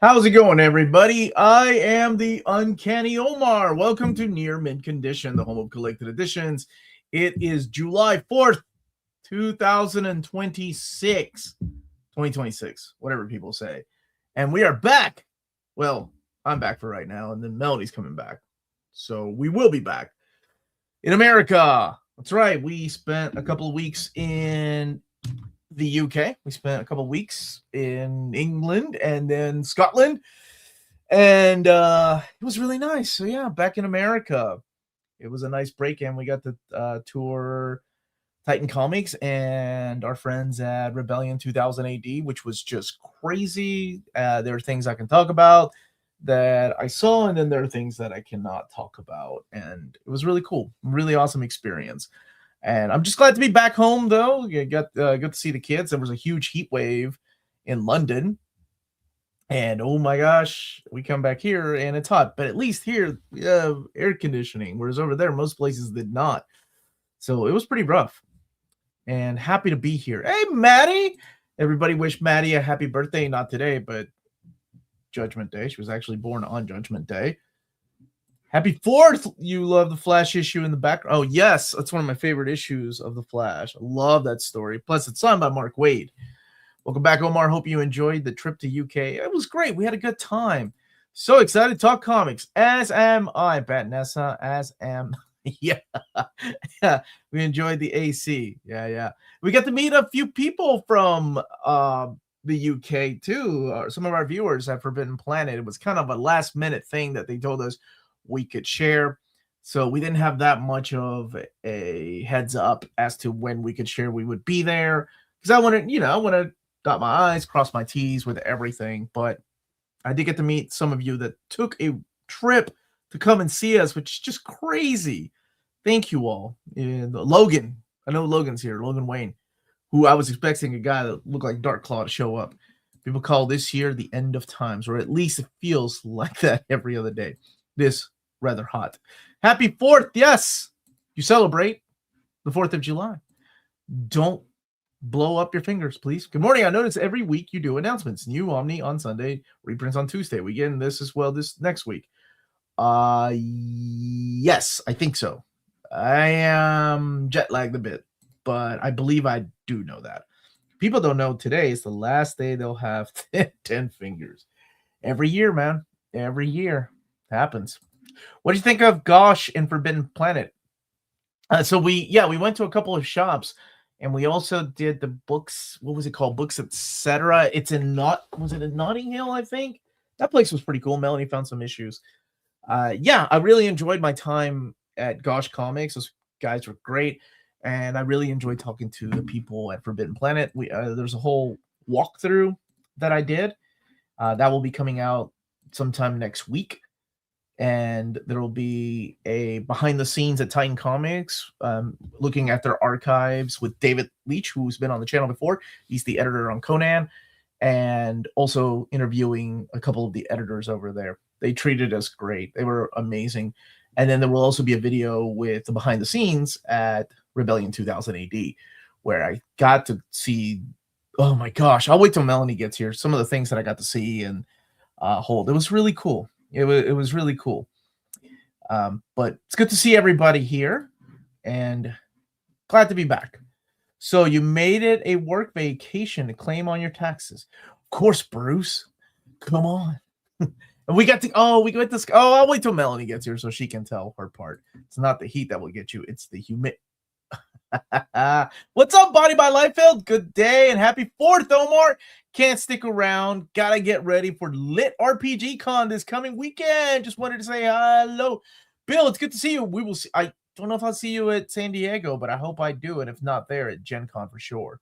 How's it going, everybody? I am the Uncanny Omar. Welcome to Near Mint Condition, the home of collected editions. It is July 4th, 2026, whatever people say. And we are back. Well, I'm back for right now, and then Melanie's coming back. So we will be back in America. That's right. We spent a couple of weeks in the UK. We spent a couple of weeks in England and then Scotland. And it was really nice. So yeah, back in America. It was a nice break, and we got to tour Titan Comics and our friends at Rebellion 2000 AD, which was just crazy. There are things I can talk about that I saw, and then there are things that I cannot talk about. And it was really cool, really awesome experience. And I'm just glad to be back home, though. You got to see the kids. There was a huge heat wave in London. And oh my gosh, we come back here and it's hot. But at least here we have air conditioning, whereas over there, most places did not. So it was pretty rough. And happy to be here. Hey, Maddie! Everybody wish Maddie a happy birthday. Not today, but Judgment Day. She was actually born on Judgment Day. Happy 4th! You love the Flash issue in the background. Oh, yes. That's one of my favorite issues of the Flash. I love that story. Plus, it's signed by Mark Waid. Welcome back, Omar. Hope you enjoyed the trip to UK. It was great. We had a good time. So excited to talk comics. As am I, Pat Nessa. As am... yeah. We enjoyed the AC. Yeah. We got to meet a few people from the UK, too. Some of our viewers at Forbidden Planet. It was kind of a last-minute thing that they told us we could share. So we didn't have that much of a heads up as to when we could share we would be there. Because I want to dot my I's, cross my T's with everything. But I did get to meet some of you that took a trip to come and see us, which is just crazy. Thank you all. And Logan, I know Logan's here, Logan Wayne, who I was expecting a guy that looked like Dark Claw to show up. People call this year the end of times, or at least it feels like that every other day. This rather hot. Happy 4th. Yes, you celebrate the 4th of July. Don't blow up your fingers, please. Good morning. I notice every week you do announcements. New Omni on Sunday, reprints on Tuesday. We get in this as well this next week. Yes, I think so. I am jet lagged a bit, but I believe I do know that. People don't know today is the last day they'll have 10 fingers. Every year, man. Every year. Happens. What do you think of Gosh and Forbidden Planet? So we went to a couple of shops, and we also did the books. What was it called? Books, etc. It's in was it in Notting Hill? I think that place was pretty cool. Melanie found some issues. I really enjoyed my time at Gosh Comics. Those guys were great, and I really enjoyed talking to the people at Forbidden Planet. There's a whole walkthrough that I did that will be coming out sometime next week. And there will be a behind the scenes at Titan Comics, looking at their archives with David Leitch, who's been on the channel before. He's the editor on Conan, and also interviewing a couple of the editors over there. They treated us great. They were amazing. And then there will also be a video with the behind the scenes at Rebellion 2000 AD, where I got to see, oh my gosh, I'll wait till Melanie gets here, some of the things that I got to see and hold. It was really cool. It was really cool. But it's good to see everybody here, and glad to be back. So you made it a work vacation to claim on your taxes. Of course, Bruce. Come on. And we get this. Oh, I'll wait till Melanie gets here so she can tell her part. It's not the heat that will get you. It's the humidity. What's up, Body by Lightfield? Good day and happy 4th, Omar. Can't stick around. Gotta get ready for Lit RPG Con this coming weekend. Just wanted to say hello. Bill, it's good to see you. We will see. I don't know if I'll see you at San Diego, but I hope I do. And if not there, at Gen Con for sure.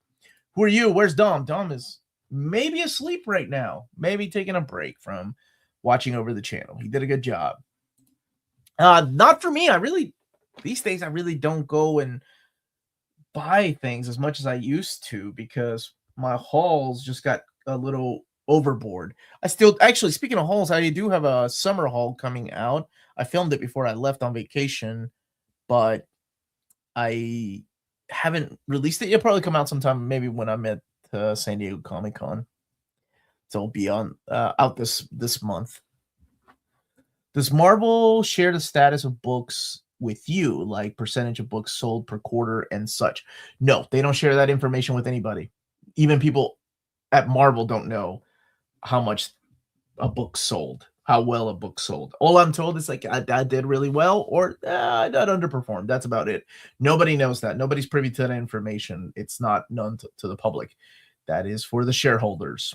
Who are you? Where's Dom? Dom is maybe asleep right now. Maybe taking a break from watching over the channel. He did a good job. Not for me. These days, I really don't go and buy things as much as I used to because my hauls just got a little overboard. I still, actually, speaking of hauls, I do have a summer haul coming out. I filmed it before I left on vacation, but I haven't released it. It'll probably come out sometime, maybe when I'm at San Diego Comic-Con. So it'll be on out this month. Does Marvel share the status of books with you, like percentage of books sold per quarter and such? No, they don't share that information with anybody. Even people at Marvel don't know how much a book sold, how well a book sold. All I'm told is like I did really well, or I underperformed. That's about it. Nobody knows that. Nobody's privy to that information. It's not known to the public. That is for the shareholders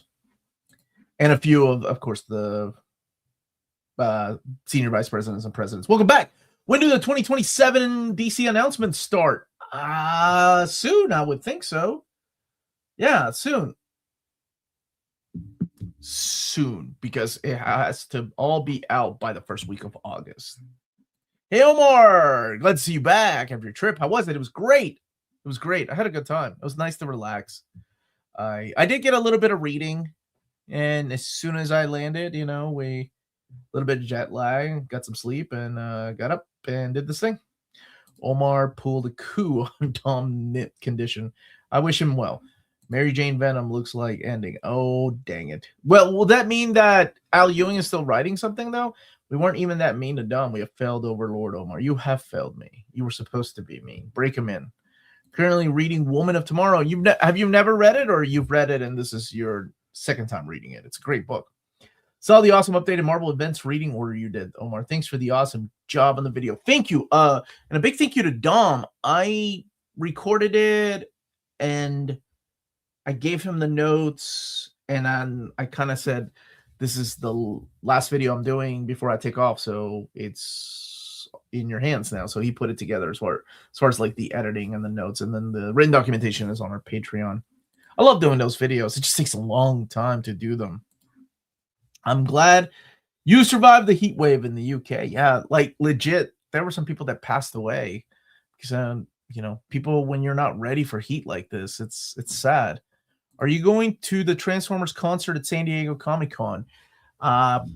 and a few of course, the senior vice presidents and presidents. Welcome back. When do the 2027 DC announcements start? Soon, I would think so. Yeah, soon. Soon, because it has to all be out by the first week of August. Hey, Omar, glad to see you back after your trip. How was it? It was great. It was great. I had a good time. It was nice to relax. I did get a little bit of reading, and as soon as I landed, a little bit of jet lag, got some sleep, and got up and did this thing. Omar pulled a coup on Tom Knit condition. I wish him well. Mary Jane Venom looks like ending. Oh, dang it. Well, will that mean that Al Ewing is still writing something, though? We weren't even that mean to Dom. We have failed Overlord, Omar. You have failed me. You were supposed to be mean. Break him in. Currently reading Woman of Tomorrow. Have you never read it, or you've read it and this is your second time reading it? It's a great book. Saw the awesome updated Marvel Events reading order you did, Omar. Thanks for the awesome job on the video. Thank you. And a big thank you to Dom. I recorded it and I gave him the notes, and then I kind of said, this is the last video I'm doing before I take off, so it's in your hands now. So he put it together as far as like the editing and the notes, and then the written documentation is on our Patreon. I love doing those videos. It just takes a long time to do them. I'm glad you survived the heat wave in the UK. Yeah, like legit, there were some people that passed away because people, when you're not ready for heat like this, it's sad. Are you going to the Transformers concert at San Diego Comic-Con? Yes,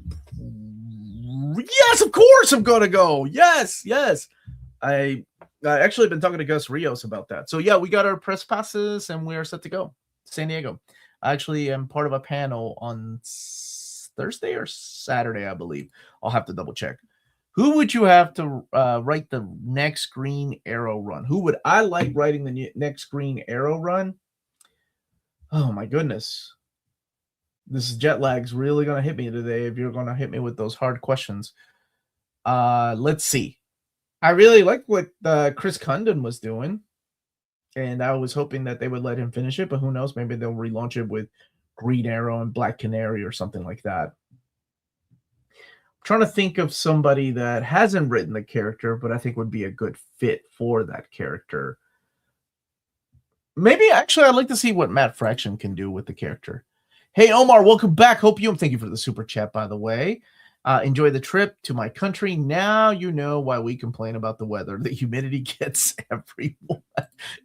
of course I'm going to go. Yes. I actually been talking to Gus Rios about that. So yeah, we got our press passes and we're set to go. San Diego. I actually am part of a panel on Thursday or Saturday, I believe. I'll have to double check. Who would you have to write the next Green Arrow run? Who would I like writing the next Green Arrow run? Oh my goodness. This jet lag's really going to hit me today if you're going to hit me with those hard questions. Let's see. I really like what Chris Condon was doing, and I was hoping that they would let him finish it, but who knows? Maybe they'll relaunch it with Green Arrow and Black Canary or something like that. I'm trying to think of somebody that hasn't written the character, but I think would be a good fit for that character. Maybe actually I'd like to see what Matt Fraction can do with the character. Hey, Omar, welcome back. Thank you for the super chat, by the way. Enjoy the trip to my country. Now you know why we complain about the weather. The humidity gets everyone.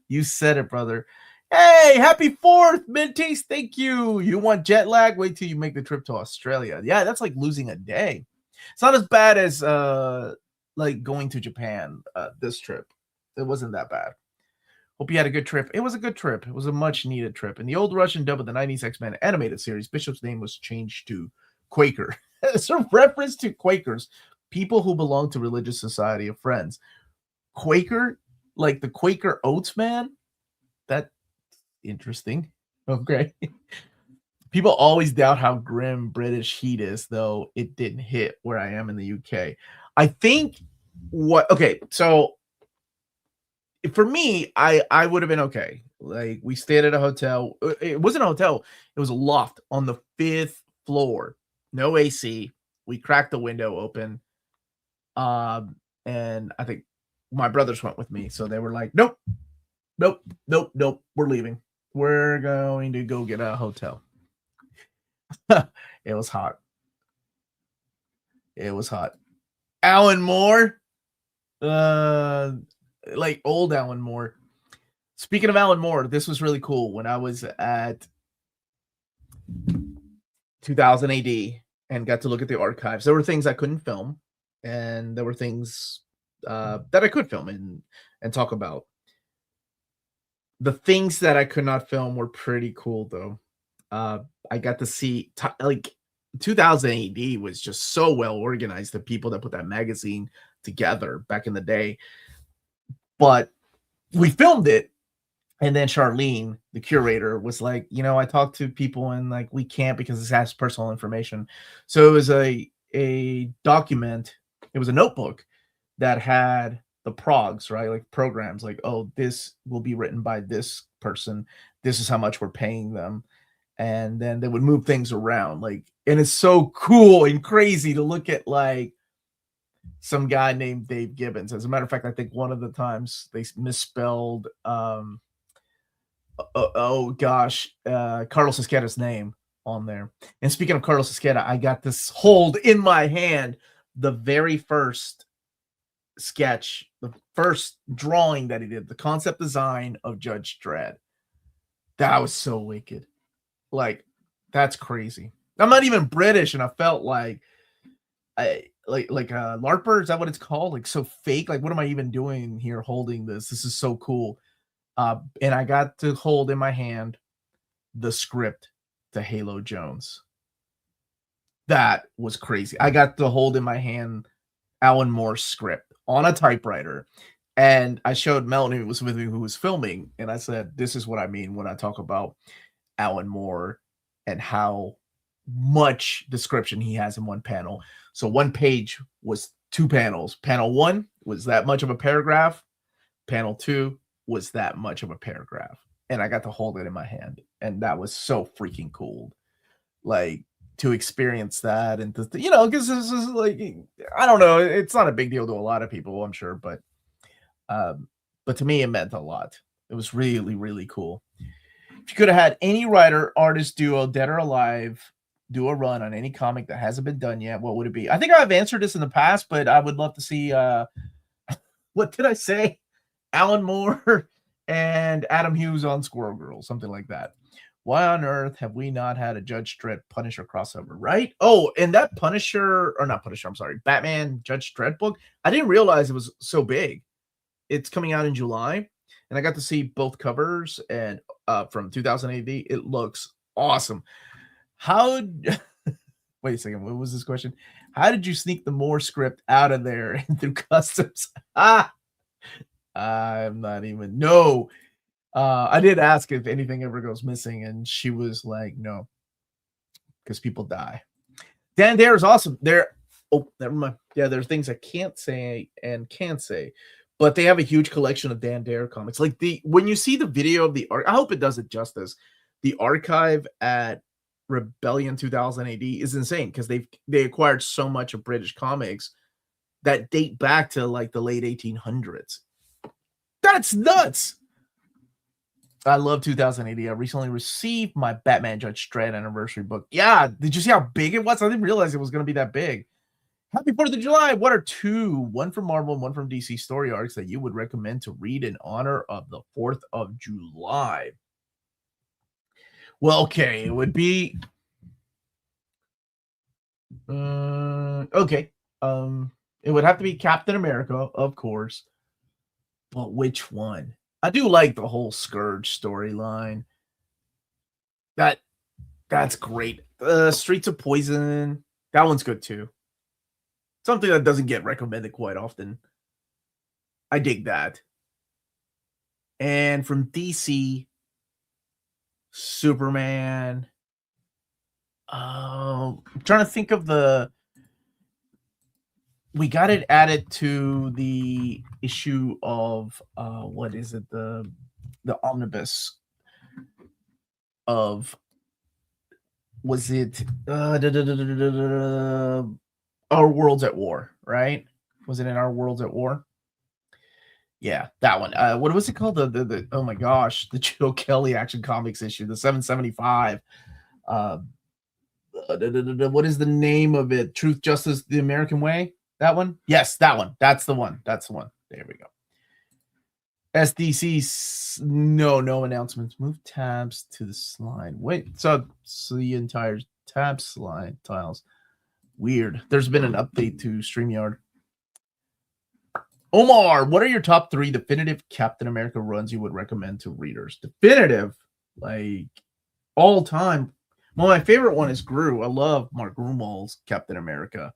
You said it, brother. Hey, happy 4th, Minties. Thank you. You want jet lag? Wait till you make the trip to Australia. Yeah, that's like losing a day. It's not as bad as like going to Japan this trip. It wasn't that bad. Hope you had a good trip. It was a good trip. It was a much-needed trip. In the old Russian dub of the 90s X-Men animated series, Bishop's name was changed to Quaker. It's a reference to Quakers, people who belong to Religious Society of Friends. Quaker, like the Quaker Oats man? That's interesting. Okay. People always doubt how grim British heat is, though it didn't hit where I am in the UK. I think so for me, I would have been okay. Like, we stayed at a hotel. It wasn't a hotel. It was a loft on the 5th floor. No AC. We cracked the window open. And I think my brothers went with me. So they were like, nope. We're leaving. We're going to go get a hotel. It was hot. Alan Moore. Like old Alan Moore. Speaking of Alan Moore, this was really cool. When I was at 2000 AD and got to look at the archives, there were things I couldn't film, and there were things that I could film and talk about. The things that I could not film were pretty cool, though. I got to see like 2000 AD was just so well organized. The people that put that magazine together back in the day, but we filmed it. And then Charlene, the curator, was like, I talked to people and like we can't because this has personal information. So it was a document, it was a notebook that had the progs, right? Like programs, like, oh, this will be written by this person. This is how much we're paying them. And then they would move things around. Like, and it's so cool and crazy to look at like some guy named Dave Gibbons. As a matter of fact, I think one of the times they misspelled Carlos Esqueda's name on there. And speaking of Carlos Esqueda, I got this hold in my hand, the very first sketch, the first drawing that he did, the concept design of Judge Dredd. That was so wicked. Like, that's crazy. I'm not even British, and I felt like LARPer, is that what it's called? Like, so fake. Like, what am I even doing here holding this? This is so cool. And I got to hold in my hand the script to Halo Jones. That was crazy. I got to hold in my hand Alan Moore's script on a typewriter. And I showed Melanie, who was with me, who was filming. And I said, this is what I mean when I talk about Alan Moore and how much description he has in one panel. So one page was 2 panels. Panel 1 was that much of a paragraph. Panel 2 was that much of a paragraph, and I got to hold it in my hand, and that was so freaking cool. Like, to experience that, and because this is like, I don't know, it's not a big deal to a lot of people, I'm sure, but to me it meant a lot. It was really, really cool. If you could have had any writer artist duo, dead or alive, do a run on any comic that hasn't been done yet, what would it be? I think I've answered this in the past, but I would love to see what did I say? Alan Moore and Adam Hughes on Squirrel Girl, something like that. Why on earth have we not had a Judge Dredd Punisher crossover, right? Oh, and that Batman Judge Dredd book, I didn't realize it was so big. It's coming out in July, and I got to see both covers, and from 2000 AD, it looks awesome. Wait a second, what was this question? How did you sneak the Moore script out of there and through customs? I'm not even. No. I did ask if anything ever goes missing, and she was like, no, because people die. Dan Dare is awesome. Oh, never mind. Yeah, there's things I can't say and can say, but they have a huge collection of Dan Dare comics. Like when you see the video of the art, I hope it does it justice. The archive at Rebellion 2000 AD is insane because they acquired so much of British comics that date back to like the late 1800s. That's nuts. I love 2080. I recently received my Batman Judge Dredd anniversary book. Yeah, did you see how big it was? I didn't realize it was going to be that big. Happy 4th of July. What are 2, one from Marvel and one from DC story arcs that you would recommend to read in honor of the 4th of July? Well, okay, it would be okay. It would have to be Captain America, of course. But which one? I do like the whole Scourge storyline. That's great. Streets of Poison, that one's good too. Something that doesn't get recommended quite often. I dig that. And from DC, Superman. I'm trying to think of we got it added to the issue of what is it, the omnibus of, was it Our Worlds at War, right? Was it in Our Worlds at War? Yeah, that one. What was it called? The oh my gosh, the Joe Kelly Action Comics issue, the 775. What is the name of it? Truth, Justice, the American Way? That one? Yes, that one. That's the one. That's the one. There we go. SDC, no announcements. Move tabs to the slide. Wait, so the entire tab slide tiles. Weird. There's been an update to StreamYard. Omar, what are your top 3 definitive Captain America runs you would recommend to readers? Definitive, like all time. Well, my favorite one is Gru. I love Mark Gruenwald's Captain America.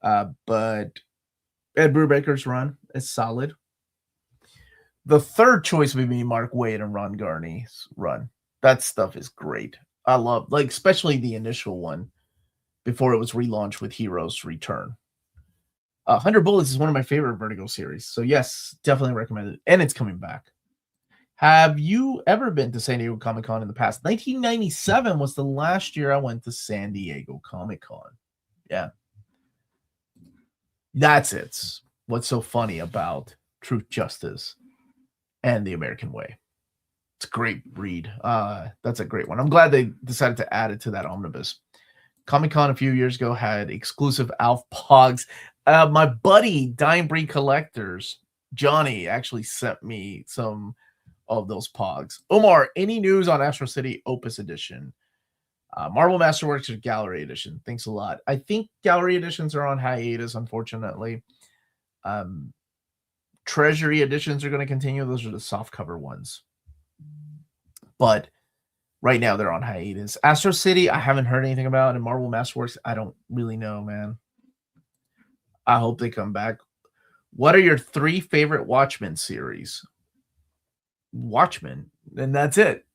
But Ed Brubaker's run is solid. The third choice would be Mark Waid and Ron Garney's run. That stuff is great. I love, like, especially the initial one before it was relaunched with Heroes Return. 100 Bullets is one of my favorite Vertigo series. So, yes, definitely recommend it. And it's coming back. Have you ever been to San Diego Comic-Con in the past? 1997 was the last year I went to San Diego Comic-Con. Yeah. That's it. What's so funny about Truth, Justice, and the American Way. It's a great read. That's a great one. I'm glad they decided to add it to that omnibus. Comic-Con a few years ago had exclusive Alf Pogs. My buddy, Dying Breed Collectors, Johnny, actually sent me some of those Pogs. Omar, any news on Astro City Opus Edition? Marvel Masterworks or Gallery Edition? Thanks a lot. I think Gallery Editions are on hiatus, unfortunately. Treasury Editions are going to continue. Those are the soft cover ones. But right now they're on hiatus. Astro City, I haven't heard anything about. And Marvel Masterworks, I don't really know, man. I hope they come back. What are your 3 favorite Watchmen series? Watchmen, and that's it.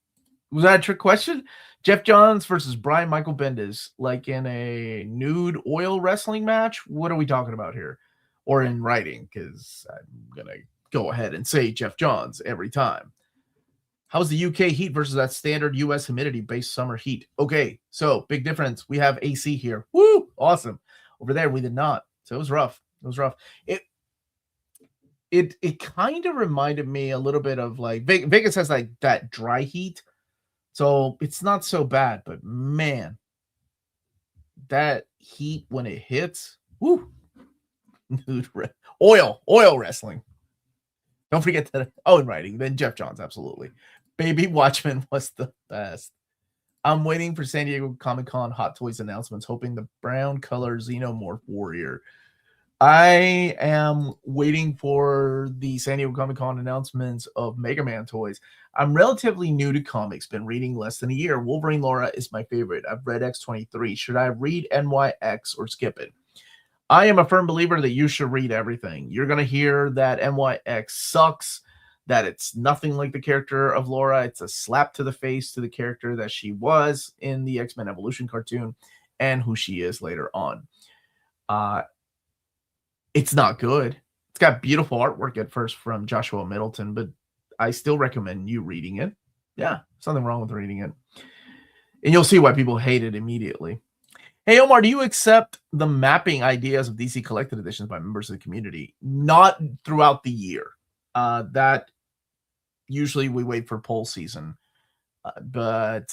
Was that a trick question? Jeff Johns versus Brian Michael Bendis, like in a nude oil wrestling match? What are we talking about here? Or in writing, because I'm going to go ahead and say Jeff Johns every time. How's the UK heat versus that standard US humidity-based summer heat? Okay, so big difference. We have AC here. Woo! Awesome. Over there, we did not. So it was rough. It was rough. It kind of reminded me a little bit of like Vegas has like that dry heat. So it's not so bad, but man, that heat when it hits, woo. Oil wrestling. Don't forget that. Oh, in writing. Then Jeff Johns, absolutely. Baby Watchmen was the best. I'm waiting for San Diego Comic-Con Hot Toys announcements, hoping the brown color Xenomorph Warrior. I am waiting for the San Diego Comic-Con announcements of Mega Man toys. I'm relatively new to comics, been reading less than a year. Wolverine Laura is my favorite. I've read X-23. Should I read NYX or skip it? I am a firm believer that you should read everything. You're going to hear that NYX sucks, that it's nothing like the character of Laura. It's a slap to the face to the character that she was in the X-Men Evolution cartoon and who she is later on. It's not good. It's got beautiful artwork at first from Joshua Middleton, but I still recommend you reading it. Yeah, something wrong with reading it. And you'll see why people hate it immediately. Hey, Omar, do you accept the mapping ideas of DC Collected Editions by members of the community? Not throughout the year. That usually we wait for poll season. But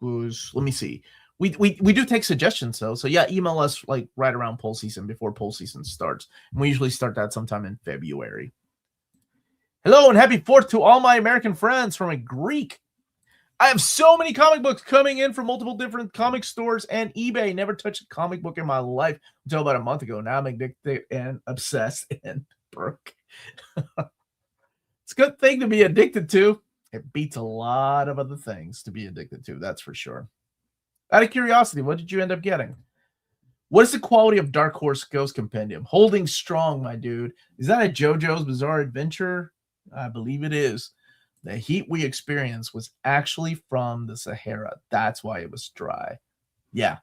let me see. We do take suggestions, though. So, yeah, email us like right around poll season, before poll season starts. And we usually start that sometime in February. Hello and happy 4th to all my American friends from a Greek. I have so many comic books coming in from multiple different comic stores and eBay. Never touched a comic book in my life until about a month ago. Now I'm addicted and obsessed and broke. It's a good thing to be addicted to. It beats a lot of other things to be addicted to, that's for sure. Out of curiosity, what did you end up getting? What is the quality of Dark Horse Ghost Compendium? Holding strong, my dude. Is that a JoJo's Bizarre Adventure? I believe it is. The heat we experienced was actually from the Sahara. That's why it was dry. Yeah,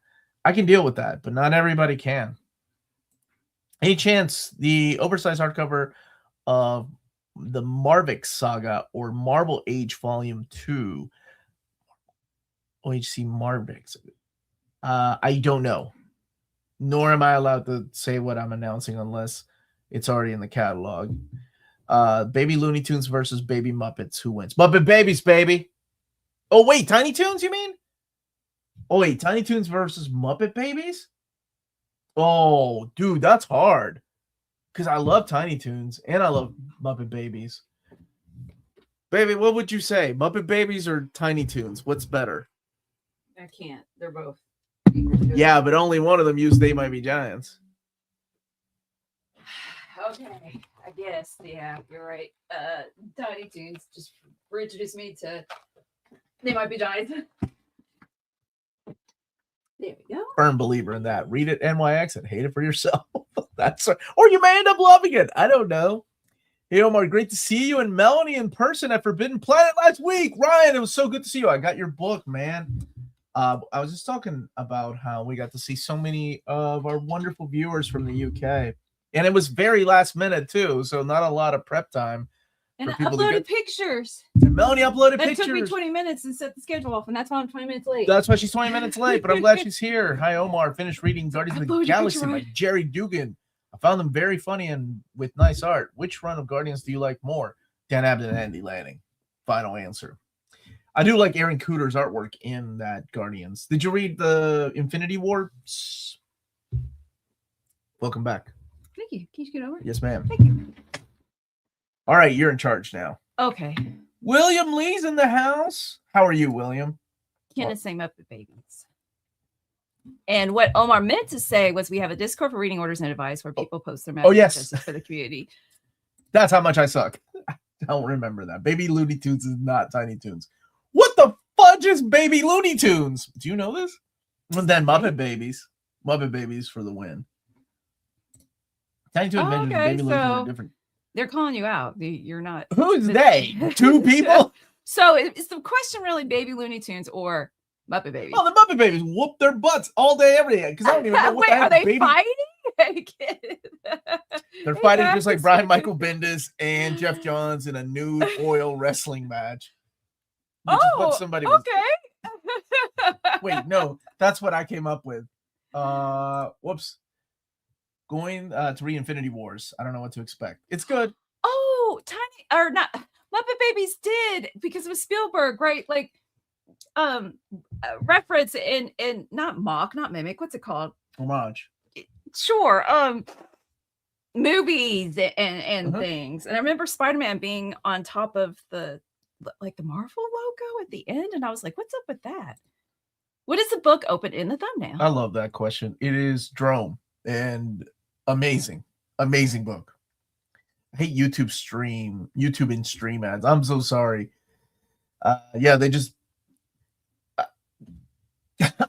I can deal with that, but not everybody can. Any chance the oversized hardcover of the Marvick Saga or Marvel Age Volume 2, OHC Marvick? I don't know. Nor am I allowed to say what I'm announcing unless it's already in the catalog. Baby Looney Tunes versus Baby Muppets. Who wins? Muppet Babies, baby. Oh, wait. Tiny Toons, you mean? Oh, wait. Tiny Toons versus Muppet Babies? Oh, dude, that's hard. Because I love Tiny Toons and I love Muppet Babies. Baby, what would you say? Muppet Babies or Tiny Toons? What's better? I can't. They're both. Yeah, but only one of them used They Might Be Giants. Okay, I guess. Yeah, you're right. Tiny Toons just reintroduced me to They Might Be Giants. There we go. Firm believer in that. Read it NYX and hate it for yourself. That's or you may end up loving it. I don't know. Hey Omar, great to see you and Melanie in person at Forbidden Planet last week. Ryan, it was so good to see you. I got your book, man. I was just talking about how we got to see so many of our wonderful viewers from the UK, and it was very last minute too, so not a lot of prep time. And I people uploaded pictures. And Melanie uploaded That pictures. took me 20 minutes and set the schedule off, and that's why I'm 20 minutes late. That's why she's 20 minutes late, but I'm glad she's here. Hi, Omar. Finished reading Guardians of the Upload your Galaxy picture, by Ryan. Jerry Dugan. I found them very funny and with nice art. Which run of Guardians do you like more? Dan Abnett and Andy Lanning. Final answer. I do like Aaron Cooter's artwork in that Guardians. Did you read the Infinity Wars? Welcome back. Thank you. Can you get over? Yes, ma'am. Thank you. All right, you're in charge now. Okay. William Lee's in the house. How are you, William? Can't say Muppet Babies. And what Omar meant to say was we have a Discord for reading orders and advice where people post their messages for the community. That's how much I suck. I don't remember that. Baby Looney Tunes is not Tiny Toons. What the fudge is Baby Looney Tunes? Do you know this? And then Muppet Babies. Muppet Babies for the win. Tiny Toons and Baby Looney Tunes are different. They're calling you out. You're not. Who's they? Two people? So is the question really Baby Looney Tunes or Muppet Babies? Oh, the Muppet Babies whoop their butts all day, every day. Because I don't even know what Wait, are they fighting? They're fighting just like Brian Michael Bendis and Jeff Johns in a nude oil wrestling match. Oh, somebody okay. Wait, no, that's what I came up with. Whoops. Going to read Infinity Wars. I don't know what to expect. It's good. Oh, Muppet Babies did because it was Spielberg, right? Like reference and not mock, not mimic. What's it called? Homage. Sure. Movies and things. And I remember Spider-Man being on top of the Marvel logo at the end, and I was like, "What's up with that?" What is the book open in the thumbnail? I love that question. It is Drome and amazing book. I hate YouTube and stream ads. I'm so sorry. They just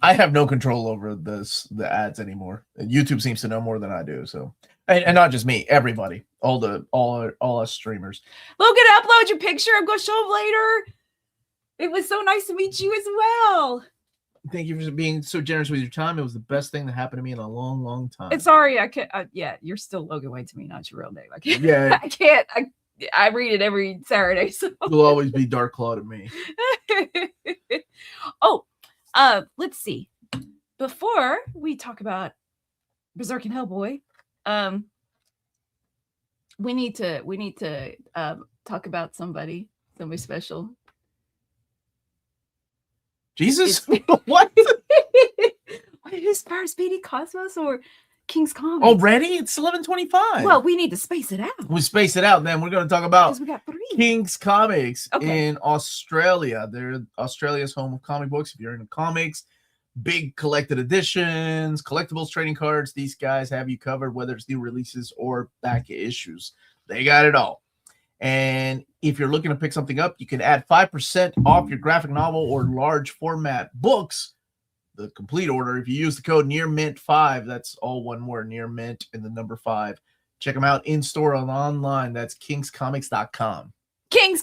I have no control over the ads anymore. And YouTube seems to know more than I do. So, and not just me, everybody, all us streamers. Logan, upload your picture. I'm going to show them later. It was so nice to meet you as well. Thank you for being so generous with your time. It was the best thing that happened to me in a long, long time. Sorry, I can't. You're still Logan Wayne to me, not your real name. I can't. Yeah, I can't. I read it every Saturday. So you'll always be Dark Claw to me. Let's see. Before we talk about Berserk and Hellboy, we need to talk about somebody special. Jesus, what? Who's first, BD Cosmos or King's Comics? Already? It's 11:25. Well, we need to space it out. We space it out. Then we're going to talk about we got 3. King's Comics in Australia. They're Australia's home of comic books. If you're into comics, big collected editions, collectibles, trading cards, these guys have you covered, whether it's new releases or back issues. They got it all. And if you're looking to pick something up, you can add 5% off your graphic novel or large format books, the complete order, if you use the code nearmint5. That's all one word, nearmint and the number 5. Check them out in store and online. That's kingscomics.com. Kings.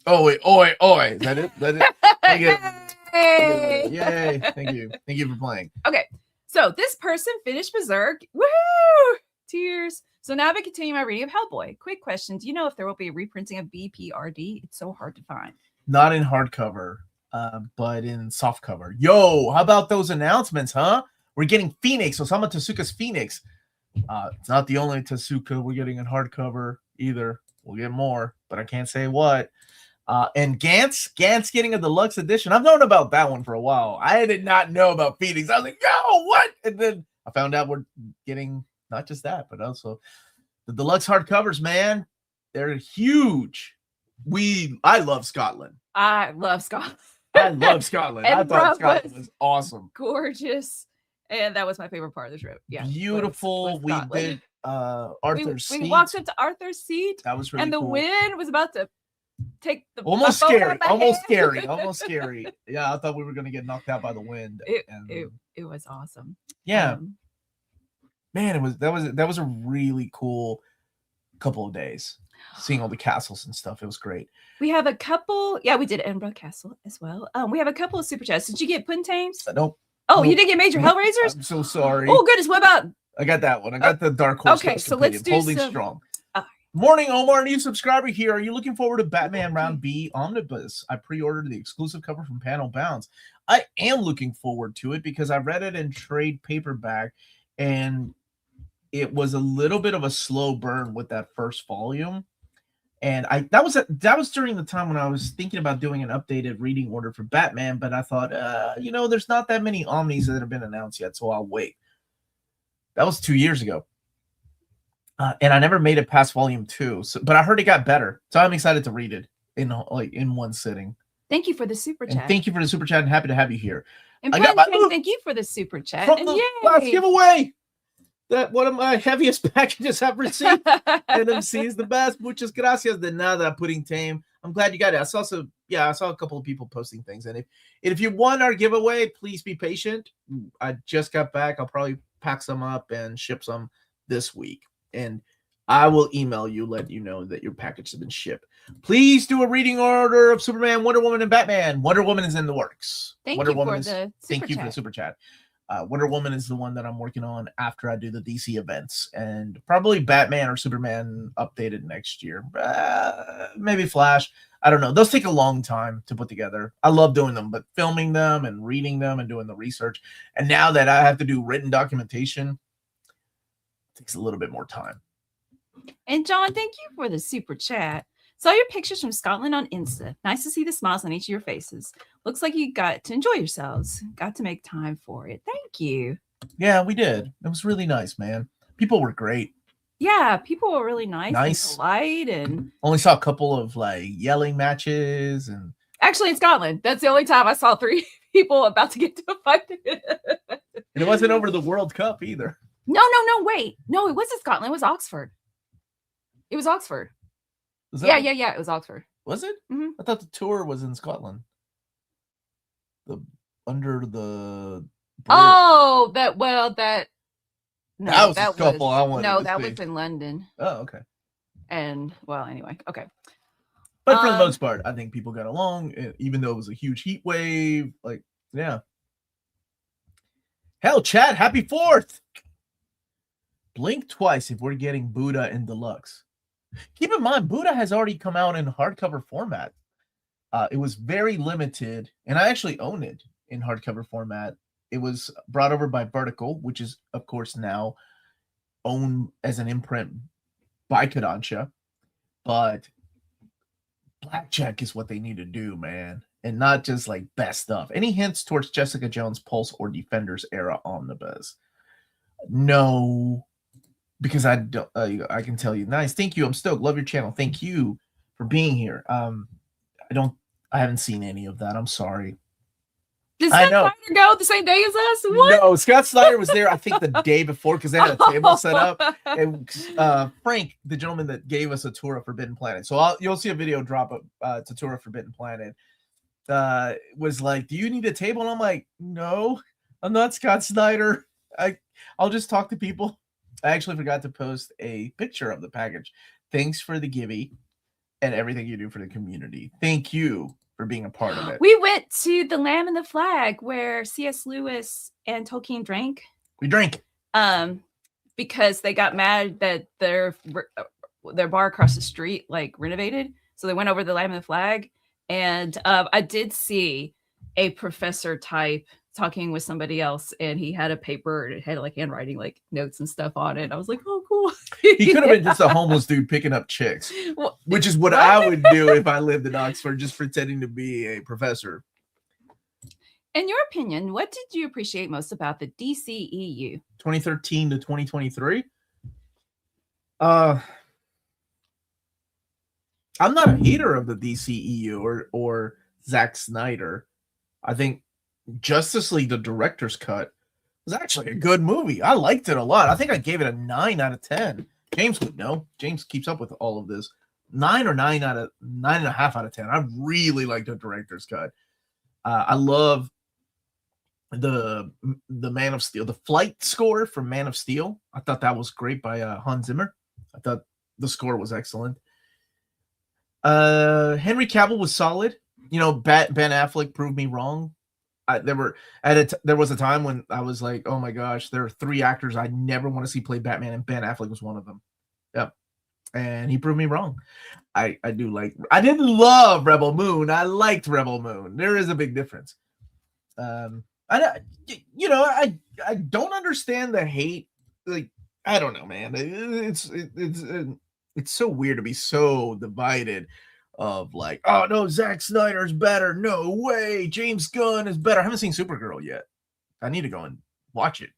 Oh, wait. Is that it? Thank you. Hey. Yay. Thank you for playing. Okay. So this person finished Berserk. Woo! Tears. So now I continue my reading of Hellboy. Quick question. Do you know if there will be a reprinting of BPRD? It's so hard to find. Not in hardcover, but in softcover. Yo, how about those announcements, huh? We're getting Phoenix, Osamu Tezuka's Phoenix. It's not the only Tezuka we're getting in hardcover either. We'll get more, but I can't say what. And Gantz getting a deluxe edition. I've known about that one for a while. I did not know about Phoenix. I was like, yo, what? And then I found out we're getting not just that, but also the deluxe hardcovers, man. They're huge. I love Scotland. I love Scotland. I thought Scotland was awesome. Gorgeous. And that was my favorite part of the trip. Yeah. Beautiful. We did Arthur's seat. We walked up to Arthur's seat. That was really cool. And the wind was about to take the almost a photo scary, of my almost hand. scary, almost scary. Yeah, I thought we were gonna get knocked out by the wind. It was awesome. Yeah, man, that was a really cool couple of days. Seeing all the castles and stuff, it was great. We have a couple. Yeah, we did Edinburgh Castle as well. We have a couple of super chats. Did you get Puddin' Tames? Nope. Oh, nope. you didn't get Major Hellraisers? I'm so sorry. Oh, goodness. What about? I got that one. I got the Dark Horse. Okay, so Compendium, let's do holding some... strong. Morning, Omar, new subscriber here. Are you looking forward to Batman Round B Omnibus? I pre-ordered the exclusive cover from Panel Bounds. I am looking forward to it because I read it in trade paperback, and it was a little bit of a slow burn with that first volume. And that was during the time when I was thinking about doing an updated reading order for Batman, but I thought, there's not that many Omnis that have been announced yet, so I'll wait. That was 2 years ago. And I never made it past volume 2, but I heard it got better. So I'm excited to read it in one sitting. Thank you for the super chat. And thank you for the super chat, and happy to have you here. And thank you for the super chat. From and the yay! last giveaway. That one of my heaviest packages I've received. NMC is the best. Muchas gracias de nada, Pudding Tame. I'm glad you got it. I saw a couple of people posting things. And if you won our giveaway, please be patient. I just got back. I'll probably pack some up and ship some this week. And I will email you, let you know that your package has been shipped. Please do a reading order of Superman, Wonder Woman, and Batman. Wonder Woman is in the works. Thank you for the super chat. Wonder Woman is the one that I'm working on after I do the DC events, and probably Batman or Superman updated next year. Maybe Flash. I don't know. Those take a long time to put together. I love doing them, but filming them and reading them and doing the research, and now that I have to do written documentation, it takes a little bit more time. And John, thank you for the super chat. Saw your pictures from Scotland on Insta. Nice to see the smiles on each of your faces. Looks like you got to enjoy yourselves. Got to make time for it. Thank you. Yeah, we did. It was really nice, man. People were great. Yeah, people were really nice and polite, and only saw a couple of yelling matches. And actually in Scotland, that's the only time I saw 3 people about to get to a fight. And it wasn't over the World Cup either. No, wait. No, it wasn't Scotland. It was Oxford. It was Oxford. Yeah. It was Oxford. Was it? Mm-hmm. I thought the tour was in Scotland. Under the bridge. Oh, that was a couple I wanted. No, that was in London. Oh, okay. And anyway, okay. But for the most part, I think people got along, even though it was a huge heat wave. Yeah. Hell, chat, happy 4th. Blink twice if we're getting Buddha in deluxe. Keep in mind, Buddha has already come out in hardcover format. It was very limited, and I actually own it in hardcover format. It was brought over by Vertical, which is, of course, now owned as an imprint by Kodansha. But Blackjack is what they need to do, man, and not just best stuff. Any hints towards Jessica Jones, Pulse, or Defenders era Omnibus? No. Because I don't, I can tell you. Nice, thank you. I'm stoked. Love your channel. Thank you for being here. I haven't seen any of that. I'm sorry. Did Scott Snyder go the same day as us? What? No, Scott Snyder was there. I think the day before because they had a table set up. And Frank, the gentleman that gave us a tour of Forbidden Planet, so you'll see a video drop up to tour of Forbidden Planet. Was like, "Do you need a table?" And I'm like, "No, I'm not Scott Snyder. I'll just talk to people." I actually forgot to post a picture of the package. Thanks for the givey and everything you do for the community. Thank you for being a part of it. We went to the Lamb and the Flag where C.S. Lewis and Tolkien drank. We drank. Because they got mad that their bar across the street renovated. So they went over to the Lamb and the Flag. And I did see a professor type talking with somebody else, and he had a paper and it had handwriting, notes and stuff on it. I was like, oh, cool. He could have been just a homeless dude picking up chicks, which is what I would do if I lived in Oxford, just pretending to be a professor. In your opinion, what did you appreciate most about the DCEU? 2013 to 2023? I'm not a hater of the DCEU or Zack Snyder. I think Justice League, the director's cut, was actually a good movie. I liked it a lot. I think I gave it a 9 out of 10. James would know. James keeps up with all of this. 9.5 out of 10. I really like the director's cut. I love the Man of Steel, the flight score from Man of Steel. I thought that was great by Hans Zimmer. I thought the score was excellent. Henry Cavill was solid. You know, Ben Affleck proved me wrong. There was a time when I was like, oh my gosh, there are 3 actors I never want to see play Batman, and Ben Affleck was one of them. Yep. And he proved me wrong. I didn't love Rebel Moon. I liked Rebel Moon. There is a big difference. I don't understand the hate. Like, I don't know, man. It's so weird to be so divided of like, oh no, Zack Snyder's better. No way. James Gunn is better. I haven't seen Supergirl yet. I need to go and watch it.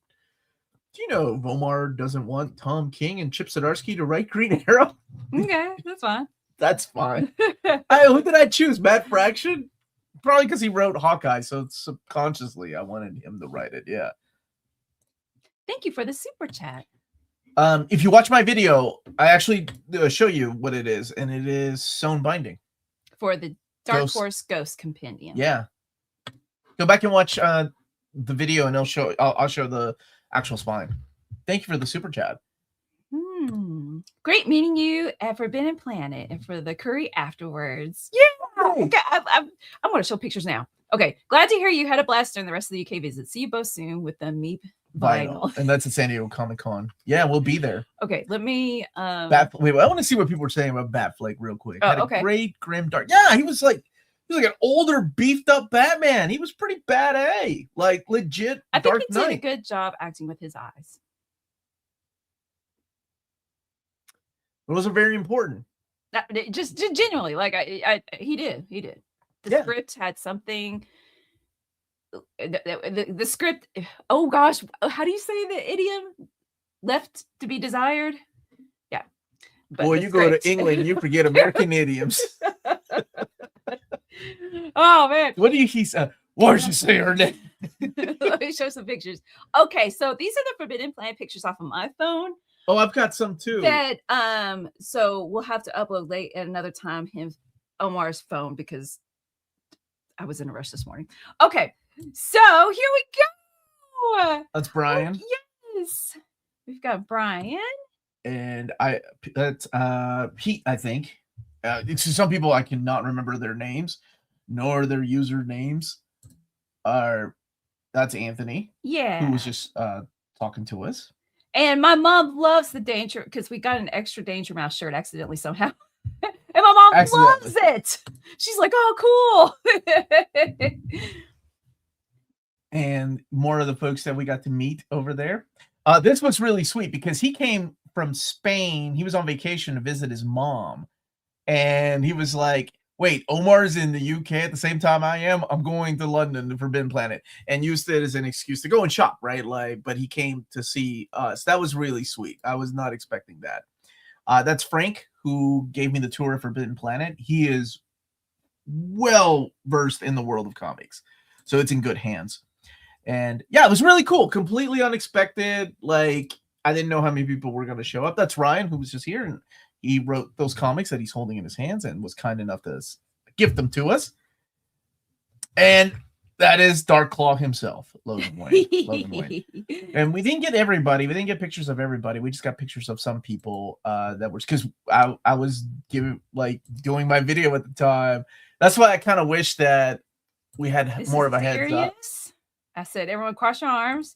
Do you know Omar doesn't want Tom King and Chip Zdarsky to write Green Arrow? Okay, that's fine. That's fine. Who did I choose? Matt Fraction? Probably because he wrote Hawkeye, so subconsciously I wanted him to write it. Yeah. Thank you for the super chat. If you watch my video, I actually show you what it is, and it is sewn binding for the Dark Horse Ghost Compendium. Yeah. Go back and watch the video, and I'll show the actual spine. Thank you for the super chat. Great meeting you at Forbidden Planet and for the curry afterwards. Yeah. Okay, I want to show pictures now. Okay. Glad to hear you had a blast during the rest of the UK visit. See you both soon with the Meep vinyl. And that's at San Diego Comic-Con. Yeah, we'll be there. Okay. Let me wait, I want to see what people are saying about Batfleck real quick. Oh, had a great grim dark. Yeah, he was like an older, beefed up Batman. He was pretty bad, like legit. I think Dark he did Knight. a good job acting with his eyes. Those are very important. Just genuinely, like he did. The script had something. The script. Oh gosh, how do you say the idiom? Left to be desired. Yeah. Boy, you go to England, you forget American idioms. Oh man, what do he say? Why did you say her name? Let me show some pictures. Okay, so these are the Forbidden Planet pictures off of my phone. Oh, I've got some too. That so we'll have to upload late at another time Omar's phone because I was in a rush this morning. Okay, so here we go. That's Brian. Oh, yes, we've got Brian, and that's Pete. I think some people I cannot remember their names, nor their usernames. That's Anthony. Yeah, who was just talking to us. And my mom loves the Danger because we got an extra Danger Mouse shirt accidentally somehow. And my mom loves it. She's like, oh, cool. And more of the folks that we got to meet over there. This was really sweet because he came from Spain. He was on vacation to visit his mom. And he was like, wait, Omar's in the UK at the same time I am. I'm going to London, the Forbidden Planet, and used it as an excuse to go and shop, right? Like, but he came to see us. That was really sweet. I was not expecting that. That's Frank, who gave me the tour of Forbidden Planet. He is well versed in the world of comics, so it's in good hands. And yeah, it was really cool. Completely unexpected. Like, I didn't know how many people were going to show up. That's Ryan, who was just here, and he wrote those comics that he's holding in his hands and was kind enough to gift them to us. And that is Dark Claw himself, Logan Wayne. And we didn't get everybody. We didn't get pictures of everybody. We just got pictures of some people that were, because I was doing my video at the time. That's why I kind of wish that we had more of a heads up. I said, everyone cross your arms.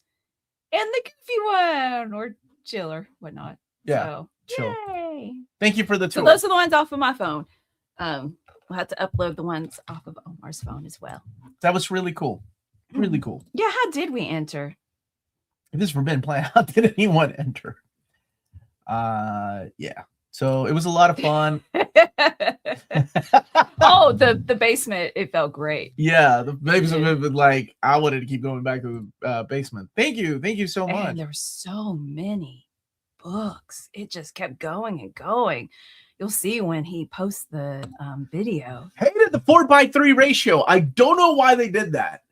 And the goofy one, or chill or whatnot. Yeah, so, chill. Yay. Thank you for the tour. So those are the ones off of my phone. We'll have to upload the ones off of Omar's phone as well. That was really cool. Really cool. Yeah, how did we enter? If this Forbidden Planet, how did anyone enter? Yeah. So it was a lot of fun. Oh, the basement, it felt great. Yeah, the basement, like, I wanted to keep going back to the basement. Thank you so much. And there were so many books. It just kept going and going. You'll see when he posts the video. Hated the 4:3 ratio. I don't know why they did that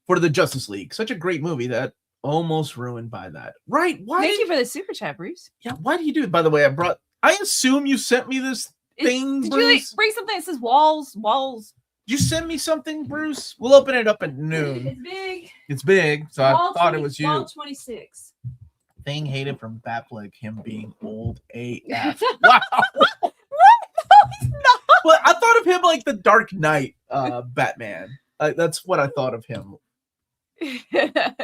for the Justice League. Such a great movie that almost ruined by that. Right? Why? Thank you for the super chat, Bruce. Yeah. Why do you do it? By the way, I brought I assume you sent me this thing, Did Bruce. you bring something that says walls? Did you send me something, Bruce? We'll open it up at noon. It's big. It's big, so Wall I thought 20, it was you. Wall 26. Thing hated from Batfleck, him being old AF. Wow. What? No, he's not. Well, I thought of him like the Dark Knight Batman. That's what I thought of him.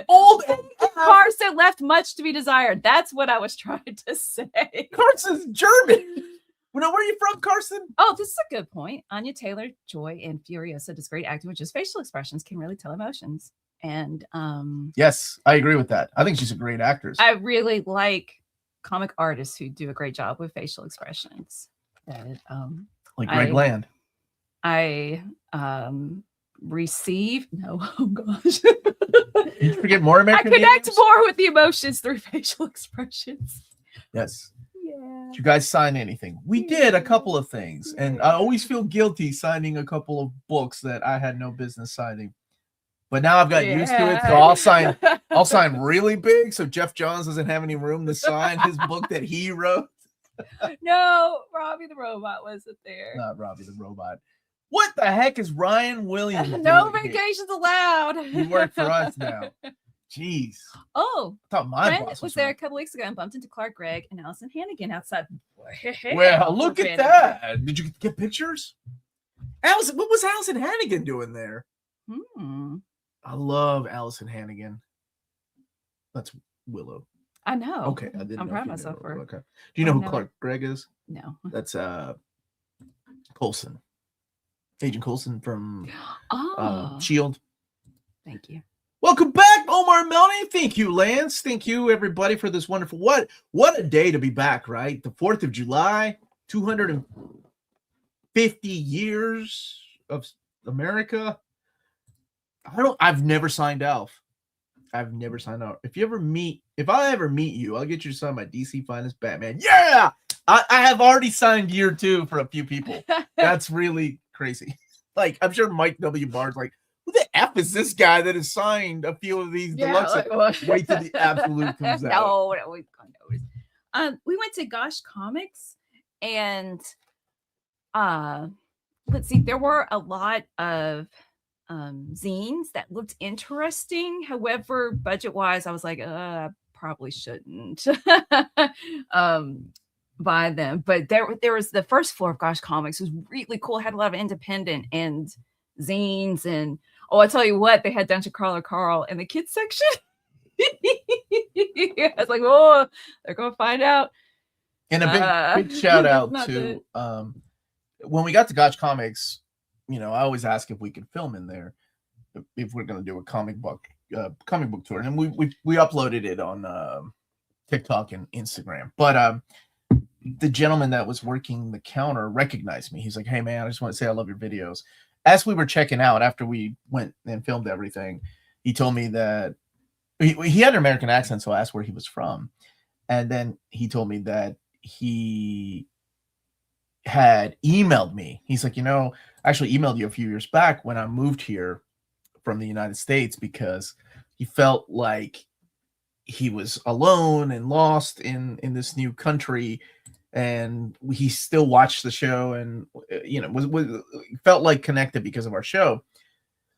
Old AF. Carson left much to be desired. That's what I was trying to say. Carson's German. Well, where are you from, Carson? Oh, this is a good point. Anya Taylor-Joy and Furiosa does great acting with just facial expressions, can really tell emotions. And yes, I agree with that. I think she's a great actress. I really like comic artists who do a great job with facial expressions. That like Greg Land. I receive oh gosh. Did you forget more American I connect names? more with the emotions through facial expressions. Yes. Yeah. Did you guys sign anything? We did a couple of things, and I always feel guilty signing a couple of books that I had no business signing. But now I've got used to it, so I'll sign really big so Jeff Johns doesn't have any room to sign his book that he wrote. No, Robbie the Robot wasn't there. Not Robbie the Robot. What the heck is Ryan Williams No doing here? vacations allowed. You work for us now. Jeez. Oh, I thought my Brent boss was there a right. couple weeks ago and bumped into Clark Gregg and Allison Hannigan outside. Well, look at that. Did you get pictures? Allison, what was Allison Hannigan doing there? I love Allison Hannigan. That's Willow. I know. Okay, I didn't. I'm know proud if of you myself knew. for. Okay. Do you know who Clark Gregg is? No. That's Coulson. Agent Coulson from Shield. Thank you. Welcome back, Omar and Melanie. Thank you, Lance. Thank you, everybody, for this wonderful. What a day to be back, right? The 4th of July, 250 years of America. I've never signed Alf. I've never signed out. If I ever meet you, I'll get you to sign my DC Finest Batman. Yeah! I have already signed year 2 for a few people. That's really crazy. Like, I'm sure Mike W. Barr's like, who the F is this guy that has signed a few of these deluxe? Wait till the absolute comes out. No, we went to Gosh Comics and let's see, there were a lot of zines that looked interesting. However, budget-wise, I was like, I probably shouldn't buy them. But there was the first floor of Gosh Comics was really cool. It had a lot of independent and zines, and I tell you what, they had Dungeon Crawler Carl in the kids section. I was like, oh, they're gonna find out. And a big shout out to when we got to Gosh Comics, I always ask if we could film in there if we're going to do a comic book tour, and we uploaded it on TikTok and Instagram. But the gentleman that was working the counter recognized me. He's like, "Hey man, I just want to say I love your videos." As we were checking out after we went and filmed everything, he told me that he had an American accent, so I asked where he was from, and then he told me that he had emailed me. He's like, I actually emailed you a few years back when I moved here from the United States because he felt like he was alone and lost in this new country, and he still watched the show and was felt like connected because of our show.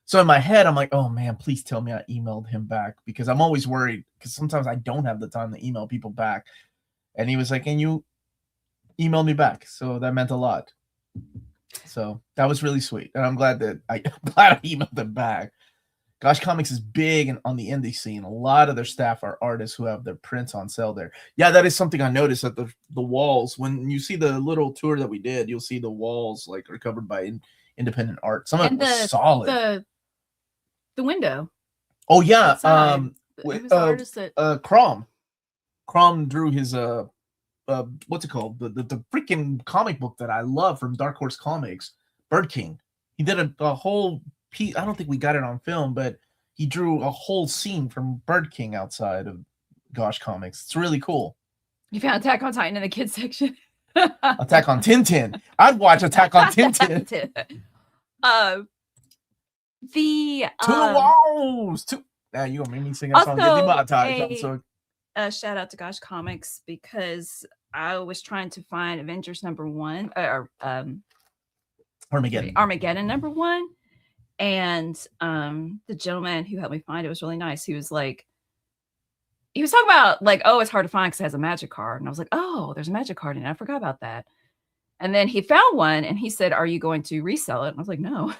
So in my head, I'm like, oh man, please tell me I emailed him back, because I'm always worried because sometimes I don't have the time to email people back. And he was like, and you emailed me back. So that meant a lot. So that was really sweet. And I'm glad that I emailed them back. Gosh Comics is big and on the indie scene. A lot of their staff are artists who have their prints on sale there. Yeah, that is something I noticed at the walls. When you see the little tour that we did, you'll see the walls like are covered by independent art. Some of it was solid. The window. Oh yeah. Crom drew his what's it called? The freaking comic book that I love from Dark Horse Comics, Bird King. He did a whole piece. I don't think we got it on film, but he drew a whole scene from Bird King outside of Gosh Comics. It's really cool. You found Attack on Titan in the kids section. Attack on Tintin. I'd watch Attack on Tintin. To the walls. Now you gonna make me sing a song. Get demonetized. A shout out to Gosh Comics because I was trying to find Avengers #1 or Armageddon. Armageddon #1, and the gentleman who helped me find it was really nice. He was talking about like, oh, it's hard to find because it has a magic card, and I was like, oh, there's a magic card in it. I forgot about that. And then he found one, and he said, "Are you going to resell it?" And I was like, "No."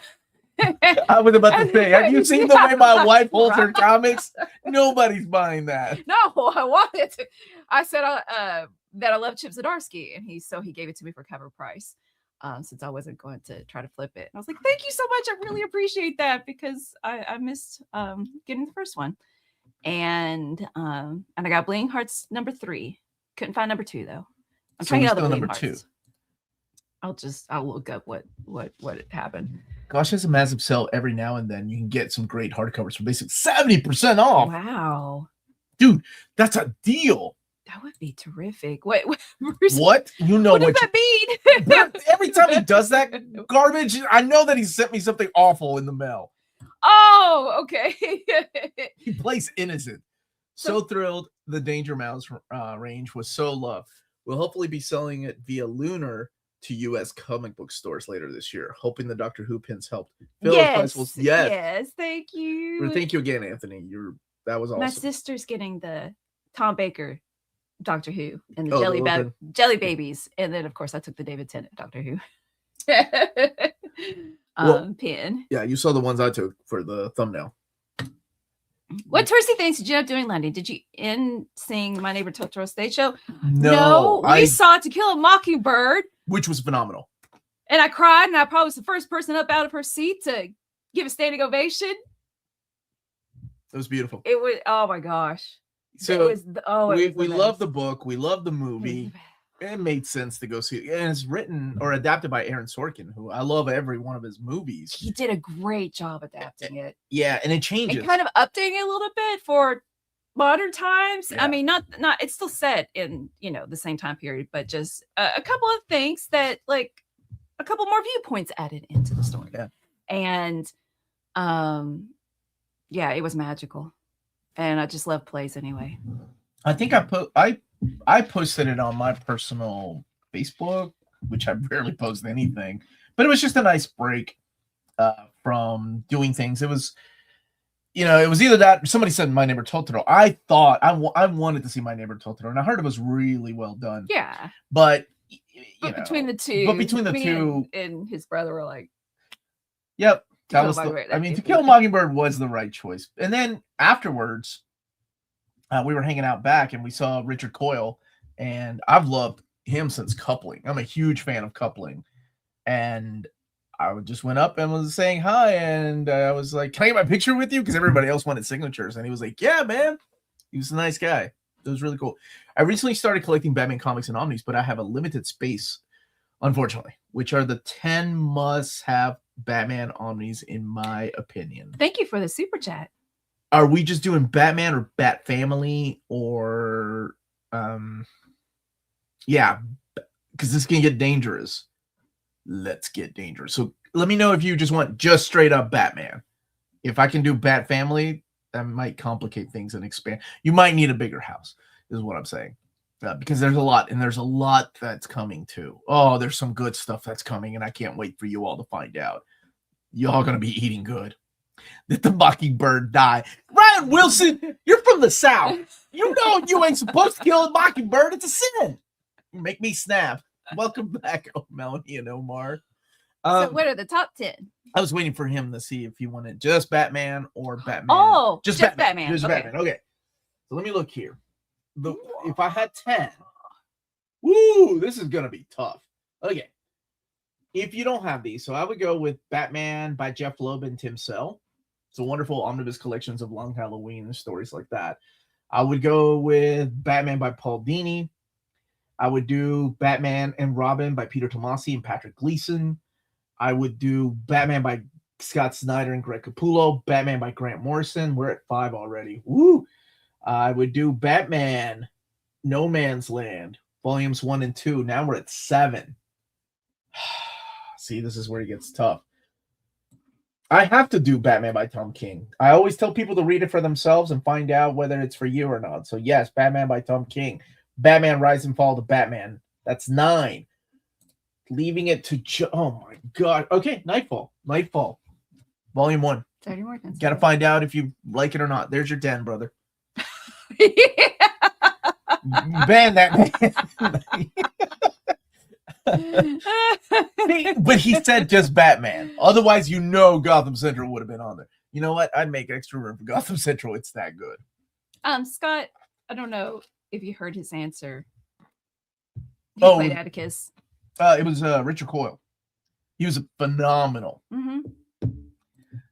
I was about to say, have you seen the way my wife holds her comics? Nobody's buying that. No, I wanted to. I said that I love Chip Zdarsky, and he gave it to me for cover price, since I wasn't going to try to flip it. And I was like, "Thank you so much. I really appreciate that because I missed getting the first one." And I got Bleeding Hearts #3. Couldn't find #2 though. I'm trying to get all the Bleeding Hearts. I'll look up what happened. Gosh, has a massive sale every now and then. You can get some great hardcovers for basically 70% off. Wow, dude, that's a deal. That would be terrific. What? You know what does that mean? Every time he does that garbage, I know that he sent me something awful in the mail. Oh, okay. He plays innocent. So thrilled. The Danger Mouse range was so loved. We'll hopefully be selling it via Lunar to U.S. comic book stores later this year. Hoping the Doctor Who pins helped. Yes, thank you. Thank you again, Anthony. That was awesome. My sister's getting the Tom Baker Doctor Who and the Jelly Babies, and then of course I took the David Tennant Doctor Who pin. Yeah, you saw the ones I took for the thumbnail. What touristy things did you have doing, Lundy? Did you end seeing My Neighbor Totoro stage show? No, we saw To Kill a Mockingbird, which was phenomenal. And I cried, and I probably was the first person up out of her seat to give a standing ovation. It was beautiful. It was, oh my gosh. So we love the book. We love the movie. It made sense to go see it. And it's written or adapted by Aaron Sorkin, who I love every one of his movies. He did a great job adapting it. Yeah, and it changes. And kind of updating it a little bit for modern times. Yeah. I mean, not it's still set in, the same time period, but just a couple of things that like a couple more viewpoints added into the story. Yeah. And it was magical. And I just love plays anyway. I think I posted it on my personal Facebook, which I rarely post anything, but it was just a nice break from doing things. It was, it was either that somebody said My Neighbor Totoro. I thought I wanted to see My Neighbor Totoro, and I heard it was really well done. Yeah, but between the two, and his brother were like, "Yep." To Kill a Mockingbird was the right choice. And then afterwards, we were hanging out back and we saw Richard Coyle, and I've loved him since Coupling. I'm a huge fan of Coupling. And I just went up and was saying hi, and I was like, "Can I get my picture with you?" Because everybody else wanted signatures. And he was like, "Yeah, man." He was a nice guy. It was really cool. I recently started collecting Batman comics and Omnis, but I have a limited space, unfortunately, which are the 10 must-have Batman Omnis, in my opinion. Thank you for the super chat. Are we just doing Batman or Bat Family or because this can get dangerous. Let's get dangerous. So let me know if you just want just straight up Batman. If I can do Bat Family, that might complicate things and expand. You might need a bigger house, is what I'm saying. Because there's a lot, and there's a lot that's coming too. Oh, there's some good stuff that's coming, and I can't wait for you all to find out. Y'all gonna be eating good. Did the Mockingbird die? Ryan Wilson, you're from the South. You know you ain't supposed to kill a mockingbird. It's a sin. You make me snap. Welcome back, Melanie and Omar. So what are the top 10? I was waiting for him to see if he wanted just Batman or Batman. Oh, just Batman. Just Batman. Okay. So let me look here. If I had 10, woo, this is gonna be tough. Okay. If you don't have these, so I would go with Batman by Jeff Loeb and Tim Sell. It's a wonderful omnibus collections of Long Halloween and stories like that. I would go with Batman by Paul Dini. I would do Batman and Robin by Peter Tomasi and Patrick Gleason. I would do Batman by Scott Snyder and Greg Capullo. Batman by Grant Morrison. We're at 5 already. Woo! I would do Batman No Man's Land, volumes 1 and 2. Now we're at 7. See, this is where it gets tough. I have to do Batman by Tom King. I always tell people to read it for themselves and find out whether it's for you or not. So yes, Batman by Tom King. Batman Rise and Fall to Batman. That's 9. Leaving it to oh my god. Okay, Nightfall. Volume 1. Saturday morning. Gotta find out if you like it or not. There's your 10, brother. Ban that man. But he said just Batman. Otherwise, Gotham Central would have been on there. You know what? I'd make extra room for Gotham Central. It's that good. Scott, I don't know if you heard his answer. He played Atticus. It was Richard Coyle. He was phenomenal. Mm-hmm.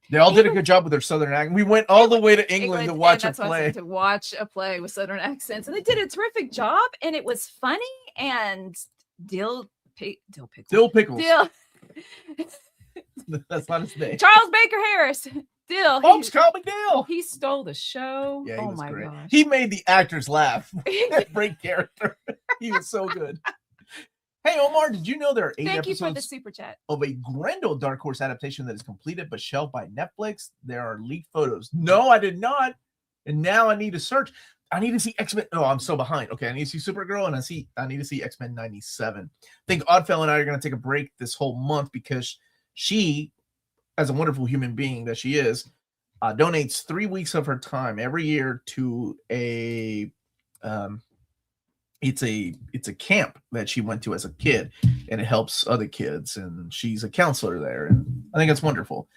They all did a good job with their southern accent. We went all the way to England to watch a play. To watch a play with southern accents, and they did a terrific job. And it was funny. And Dill Pickles. That's not his name. Charles Baker Harris. Dill. Folks, call me Dill. He stole the show. Yeah, oh my gosh. He made the actors laugh. Great character. He was so good. Hey, Omar, did you know there are 8 Thank episodes you for the super chat. of a Grendel Dark Horse adaptation that is completed but shelved by Netflix? There are leaked photos. No, I did not. And now I need to search. I need to see X-Men. Oh, I'm so behind. Okay, I need to see Supergirl, and I need to see X-Men 97. I think Oddfellow and I are going to take a break this whole month because she, as a wonderful human being that she is, donates 3 weeks of her time every year to a it's a camp that she went to as a kid, and it helps other kids, and she's a counselor there, and I think it's wonderful.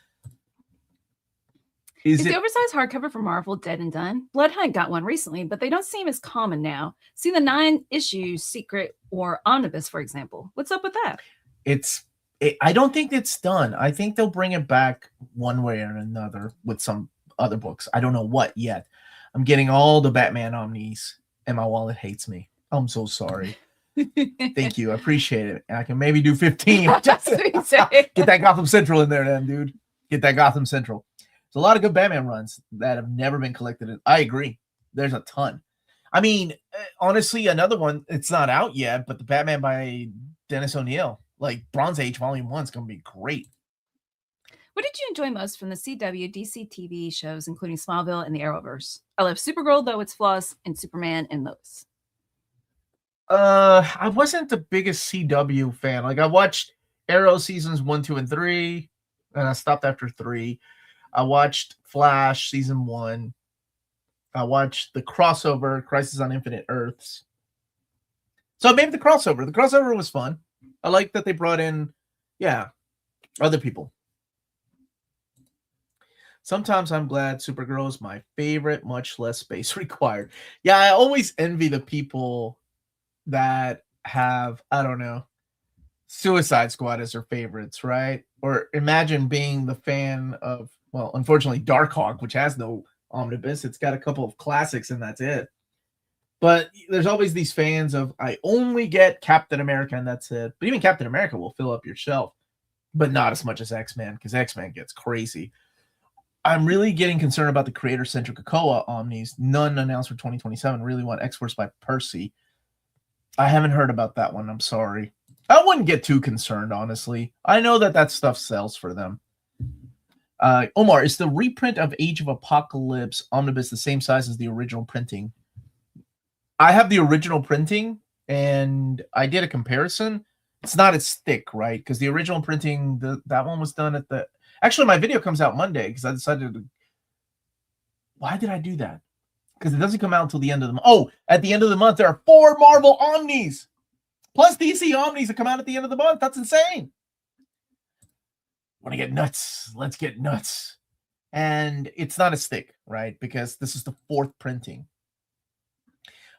Is the oversized hardcover for Marvel dead and done? Bloodhunt got one recently, but they don't seem as common now. See the 9 issues secret or omnibus, for example. What's up with that? I don't think it's done. I think they'll bring it back one way or another with some other books. I don't know what yet. I'm getting all the Batman omnis, and my wallet hates me. I'm so sorry. Thank you. I appreciate it. I can maybe do 15. Get that Gotham Central in there then, dude. Get that Gotham Central. There's a lot of good Batman runs that have never been collected. I agree. There's a ton. I mean, honestly, another one, it's not out yet, but the Batman by Dennis O'Neil, like Bronze Age Volume 1 is going to be great. What did you enjoy most from the CW DC TV shows, including Smallville and the Arrowverse? I love Supergirl, though its flaws, and Superman and Lois. I wasn't the biggest CW fan. Like, I watched Arrow seasons 1, 2, and 3, and I stopped after 3. I watched Flash season 1. I watched the crossover, Crisis on Infinite Earths. So maybe the crossover. The crossover was fun. I like that they brought in, other people. Sometimes I'm glad Supergirl is my favorite, much less space required. Yeah, I always envy the people that have, I don't know, Suicide Squad as their favorites, right? Or imagine being the fan of, well, unfortunately, Darkhawk, which has no omnibus. It's got a couple of classics, and that's it. But there's always these fans of, I only get Captain America, and that's it. But even Captain America will fill up your shelf, but not as much as X-Men, because X-Men gets crazy. I'm really getting concerned about the creator-centric Krakoa omnis. None announced for 2027. Really want X-Force by Percy. I haven't heard about that one. I'm sorry. I wouldn't get too concerned, honestly. I know that stuff sells for them. Omar, is the reprint of Age of Apocalypse omnibus the same size as the original printing? I have the original printing, and I did a comparison. It's not as thick, right? Because the original printing, that one was done at the... Actually, my video comes out Monday because I decided to... Why did I do that? Because it doesn't come out until the end of the month. Oh, at the end of the month, there are 4 Marvel Omnis. Plus DC Omnis that come out at the end of the month. That's insane. Want to get nuts? Let's get nuts. And it's not as thick, right? Because this is the 4th printing.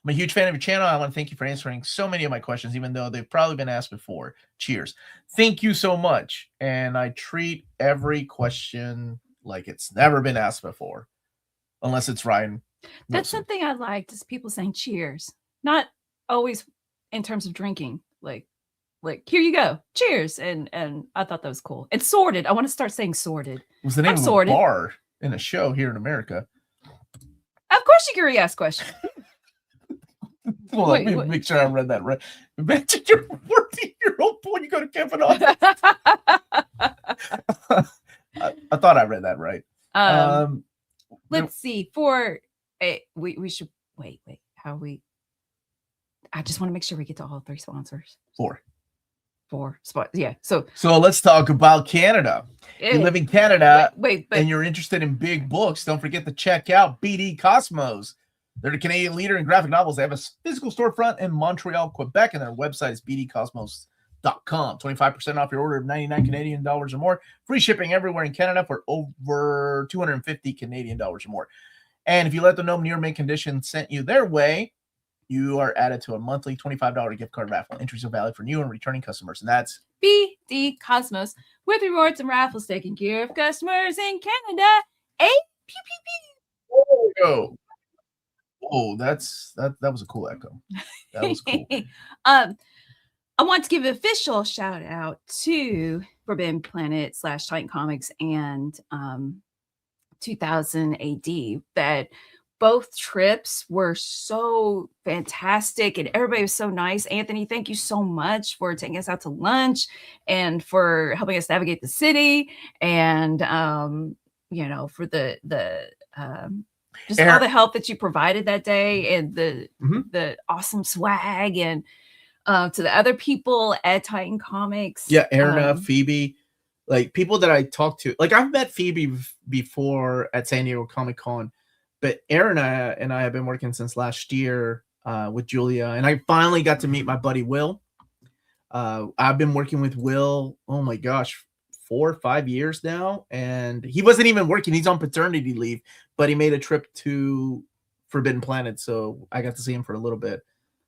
I'm a huge fan of your channel. I want to thank you for answering so many of my questions, even though they've probably been asked before. Cheers. Thank you so much. And I treat every question like it's never been asked before. Unless it's Ryan. That's something I liked, is people saying cheers. Not always in terms of drinking. Like here you go. Cheers. And I thought that was cool. And sorted. I want to start saying sorted. It was the name of a bar in a show here in America. Of course you can re-ask questions. Well, let me make sure I read that right. Imagine you're a 14-year-old boy, you go to Kevin off. I thought I read that right. Let's see. For we should wait. How are we? I just want to make sure we get to all 3 sponsors. 4 spots. Yeah. So let's talk about Canada. You live in Canada but and you're interested in big books. Don't forget to check out BD Cosmos. They're the Canadian leader in graphic novels. They have a physical storefront in Montreal, Quebec, and their website is bdcosmos.com. 25% off your order of 99 Canadian dollars or more. Free shipping everywhere in Canada for over 250 Canadian dollars or more. And if you let them know Near Mint Condition sent you their way, you are added to a monthly $25 gift card raffle. Entries are valid for new and returning customers. And that's BD Cosmos with rewards and raffles taking care of customers in Canada. Oh, that was a cool echo. That was cool. I want to give an official shout out to Forbidden Planet / Titan Comics and 2000 AD that both trips were so fantastic and everybody was so nice. Anthony, thank you so much for taking us out to lunch and for helping us navigate the city and for the just all the help that you provided that day and the awesome swag and to the other people at Titan Comics. Yeah, Erna, Phoebe, like people that I talked to. Like I've met Phoebe before at San Diego Comic-Con. But Erna and I have been working since last year with Julia, and I finally got to meet my buddy Will. I've been working with Will, oh my gosh, 4 or 5 years now, and he wasn't even working. He's on paternity leave, but he made a trip to Forbidden Planet, so I got to see him for a little bit.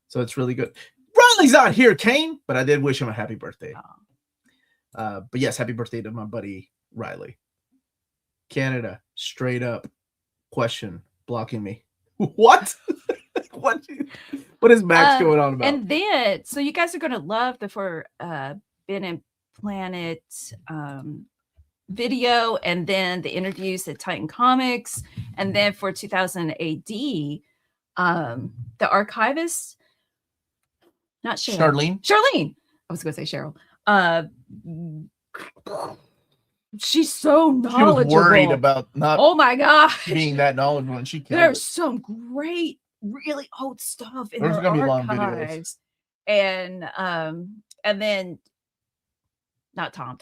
So it's really good. Riley's not here, Kane, but I did wish him a happy birthday. But yes, happy birthday to my buddy Riley. Canada, straight up. Question blocking me. What? What is Max going on about? And then, so you guys are going to love the Forbidden Planet video, and then the interviews at Titan Comics, and then for 2000 AD, the archivist, not Cheryl. Charlene. I was going to say Cheryl. She's so knowledgeable. She was worried about not my gosh, being that knowledgeable, and she killed There's it. some great, really old stuff in There's her gonna be archives. long videos. And then not Tom.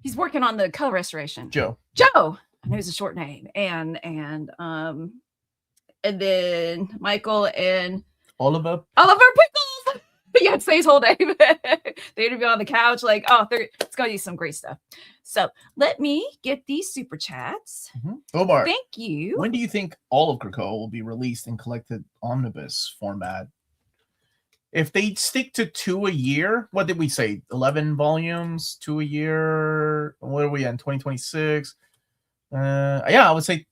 He's working on the color restoration. Joe. I know it's a short name. And then Michael and Oliver Pickles. You had to say his whole name. The interview on the couch, it's gonna be some great stuff. So let me get these super chats. Omar, thank you. When do you think all of Krakoa will be released in collected omnibus format? If they stick to 2 a year, what did we say? 11 volumes, 2 a year. What are we in? 2026? I would say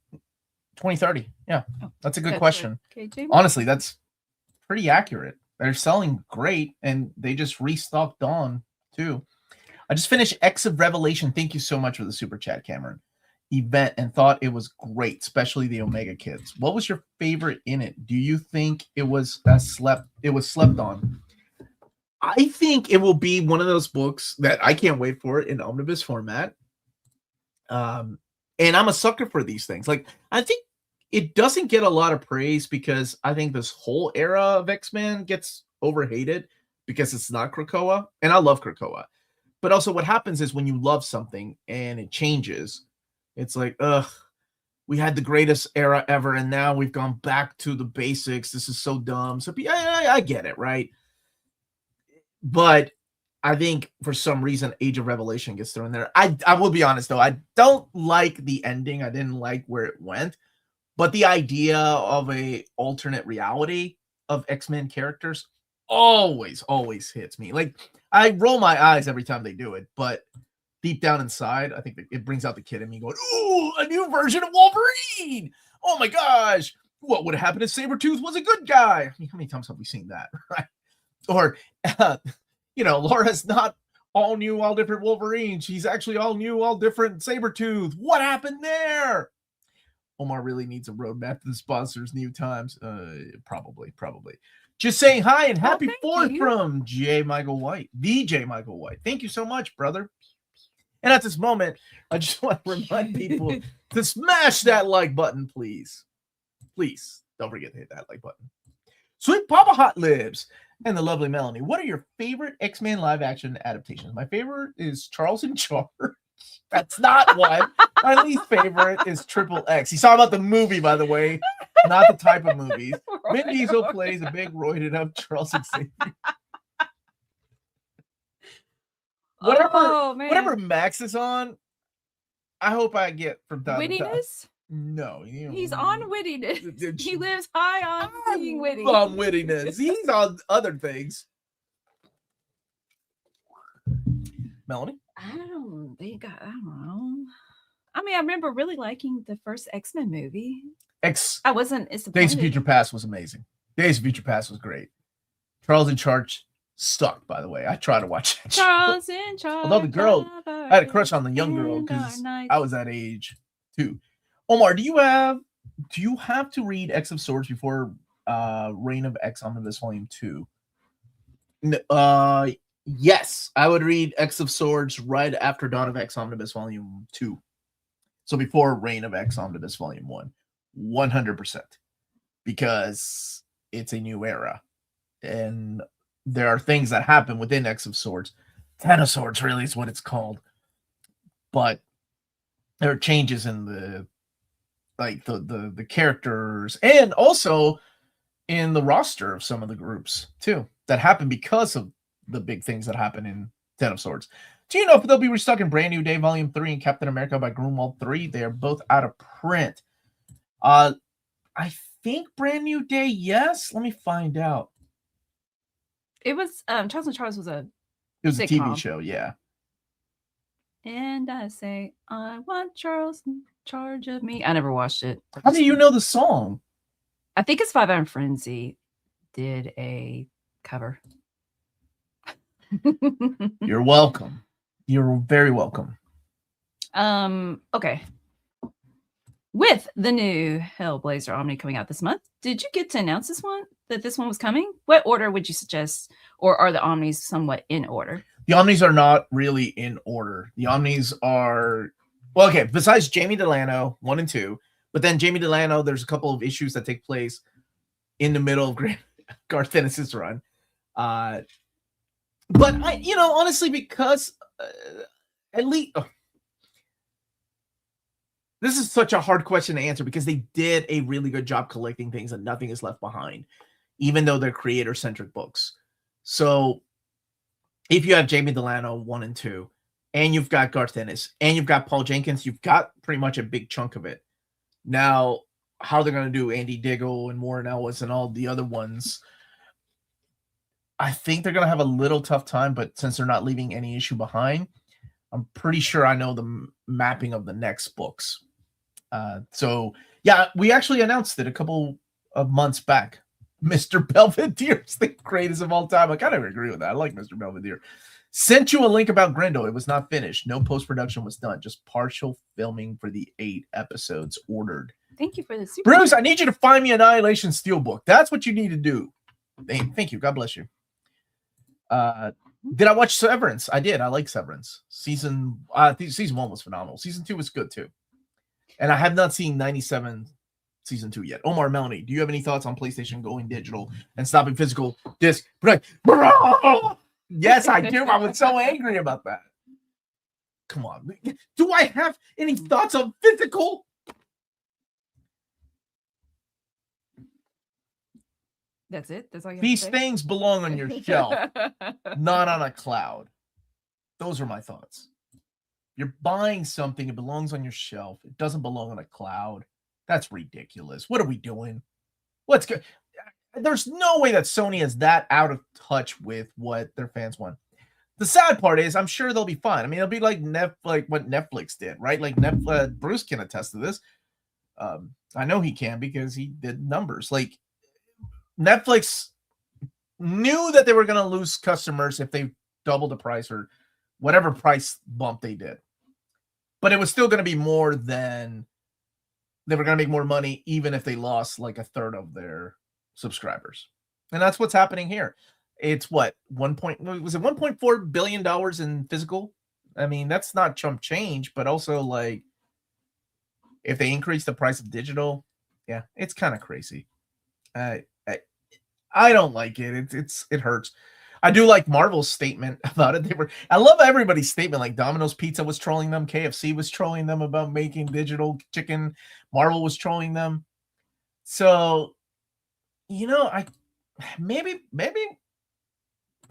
2030. Yeah, that's a good question. Honestly, that's pretty accurate. They're selling great, and they just restocked Dawn too. I just finished X of Revelation. Thank you so much for the super chat, Cameron. Event, and thought it was great, especially the Omega Kids. What was your favorite in it? Do you think it was slept on? I think it will be one of those books that I can't wait for it in omnibus format. And I'm a sucker for these things. Like, I think it doesn't get a lot of praise because I think this whole era of X-Men gets overhated because it's not Krakoa. And I love Krakoa. But also what happens is when you love something and it changes, it's like, we had the greatest era ever, and now we've gone back to the basics. This is so dumb. So I get it, right? But I think for some reason, Age of Revelation gets thrown there. I will be honest, though. I don't like the ending. I didn't like where it went. But the idea of a alternate reality of X-Men characters always hits me. Like, I roll my eyes every time they do it, but deep down inside, I think it brings out the kid in me going, ooh, a new version of Wolverine. Oh my gosh. What would have happened if Sabretooth was a good guy? I mean, how many times have we seen that, right? Or, Laura's not all new, all different Wolverine. She's actually all new, all different Sabretooth. What happened there? Omar really needs a roadmap to the sponsors new times. Probably. Just saying hi and happy 4th from J. Michael White. DJ Michael White. Thank you so much, brother. And at this moment, I just want to remind people to smash that like button, please. Please don't forget to hit that like button. Sweet Papa Hot Lips. and the lovely Melanie. What are your favorite X-Men live action adaptations? My favorite is Charles in Charge. That's not one. My least favorite is Triple X. He's talking about the movie, by the way, not the type of movies. Vin Diesel plays a big roided up Charles Xavier. Whatever Max is on, I hope I get from time to time. Wittiness? No, he's on wittiness. He lives high on being witty. On wittiness. He's on other things. Melanie? I don't know. I mean, I remember really liking the first X-Men movie. I wasn't disappointed. Days of Future Past was amazing. Days of Future Past was great. Charles in Charge sucked, by the way. I tried to watch it. Charles in Charge. Although the girl, I had a crush on the young girl because I was that age too. Omar, do you have to read X of Swords before Reign of X Omnibus Volume 2? Yes, I would read X of Swords right after Dawn of X Omnibus Volume 2. So before Reign of X Omnibus Volume 1. 100%. Because it's a new era. And there are things that happen within X of Swords. Ten of Swords really is what it's called. But there are changes in the characters and also in the roster of some of the groups too that happen because of the big things that happen in Ten of Swords. Do you know if they'll be restocking Brand New Day Volume 3 and Captain America by Grunwald 3? They are both out of print. I think Brand New Day, yes. Let me find out. It was Charles and Charles was a TV show, yeah. And I say, I want Charles in charge of me. I never watched it. How do you know the song? I think it's Five Iron Frenzy did a cover. You're welcome. You're very welcome. Okay. With the new Hellblazer Omni coming out this month, did you get to announce that this one was coming? What order would you suggest, or are the Omnis somewhat in order? The Omnis are not really in order. The Omnis are, well, okay, besides Jamie Delano 1 and 2, but then Jamie Delano, there's a couple of issues that take place in the middle of Garth Ennis's run. But I, honestly, because at least this is such a hard question to answer because they did a really good job collecting things and nothing is left behind, even though they're creator-centric books. So if you have Jamie Delano 1 and 2, and you've got Garth Ennis, and you've got Paul Jenkins, you've got pretty much a big chunk of it. Now, how they're going to do Andy Diggle and Warren Ellis and all the other ones, I think they're going to have a little tough time, but since they're not leaving any issue behind, I'm pretty sure I know the mapping of the next books. So, yeah, we actually announced it a couple of months back. Mr. Belvedere is the greatest of all time. I kind of agree with that. I like Mr. Belvedere. Sent you a link about Grendel. It was not finished. No post-production was done. Just partial filming for the 8 episodes ordered. Thank you for the super. Bruce, I need you to find me Annihilation Steelbook. That's what you need to do. Thank you. God bless you. Did I watch Severance? I did. I like Severance. Season 1 was phenomenal. Season 2 was good too. And I have not seen 97 Season 2 yet. Omar, Melanie, do you have any thoughts on PlayStation going digital and stopping physical disc? Yes, I do. I was so angry about that. Come on. Do I have any thoughts on physical? That's it? That's all you have These to say? things belong on your shelf, not on a cloud. Those are my thoughts. You're buying something, it belongs on your shelf. It doesn't belong on a cloud. That's ridiculous. What are we doing? Let's go. There's no way that Sony is that out of touch with what their fans want. The sad part is, I'm sure they'll be fine. I mean, it'll be like what Netflix did, right? Like Bruce can attest to this. I know he can because he did numbers. Like Netflix knew that they were going to lose customers if they doubled the price or whatever price bump they did. But it was still going to be more than they were going to make more money, even if they lost like a third of their subscribers. And that's what's happening here. It's what, was it $1.4 billion in physical? I mean, that's not chump change, but also like if they increase the price of digital, yeah, it's kind of crazy. I don't like it. It hurts. I do like Marvel's statement about it. I love everybody's statement. Like Domino's Pizza was trolling them, KFC was trolling them about making digital chicken. Marvel was trolling them. So, I maybe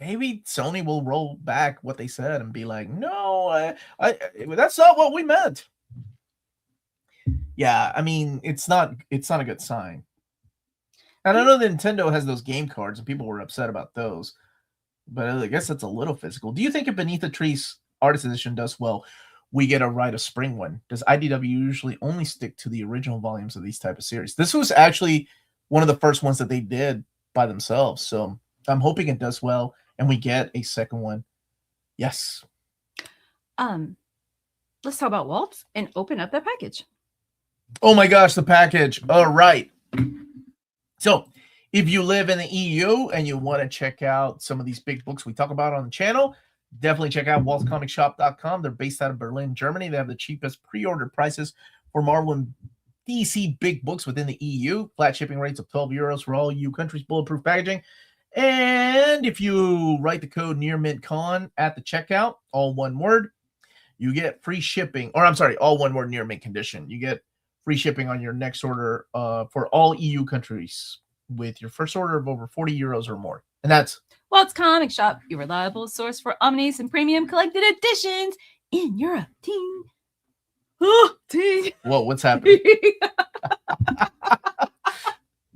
Sony will roll back what they said and be like, no, that's not what we meant. Yeah, I mean, it's not a good sign. And I know Nintendo has those game cards, and people were upset about those. But I guess that's a little physical. Do you think if Beneath the Trees Artist Edition does well, we get a Rite of Spring one? Does IDW usually only stick to the original volumes of these type of series? This was actually one of the first ones that they did by themselves. So I'm hoping it does well, and we get a second one. Yes. Let's talk about Walt and open up that package. Oh my gosh, the package. All right. So if you live in the EU and you want to check out some of these big books we talk about on the channel, definitely check out waltcomicsshop.com. They're based out of Berlin, Germany. They have the cheapest pre-order prices for Marvel and DC big books within the EU. Flat shipping rates of 12 euros for all EU countries, bulletproof packaging. And if you write the code nearmintcon at the checkout, all one word, you get free shipping. Or I'm sorry, all one word, near mint condition. You get free shipping on your next order for all EU countries with your first order of over 40 euros or more. And that's Walt's Comic Shop, your reliable source for omnis and premium collected editions in Europe. Ting. Oh, ting. Whoa, what's happening?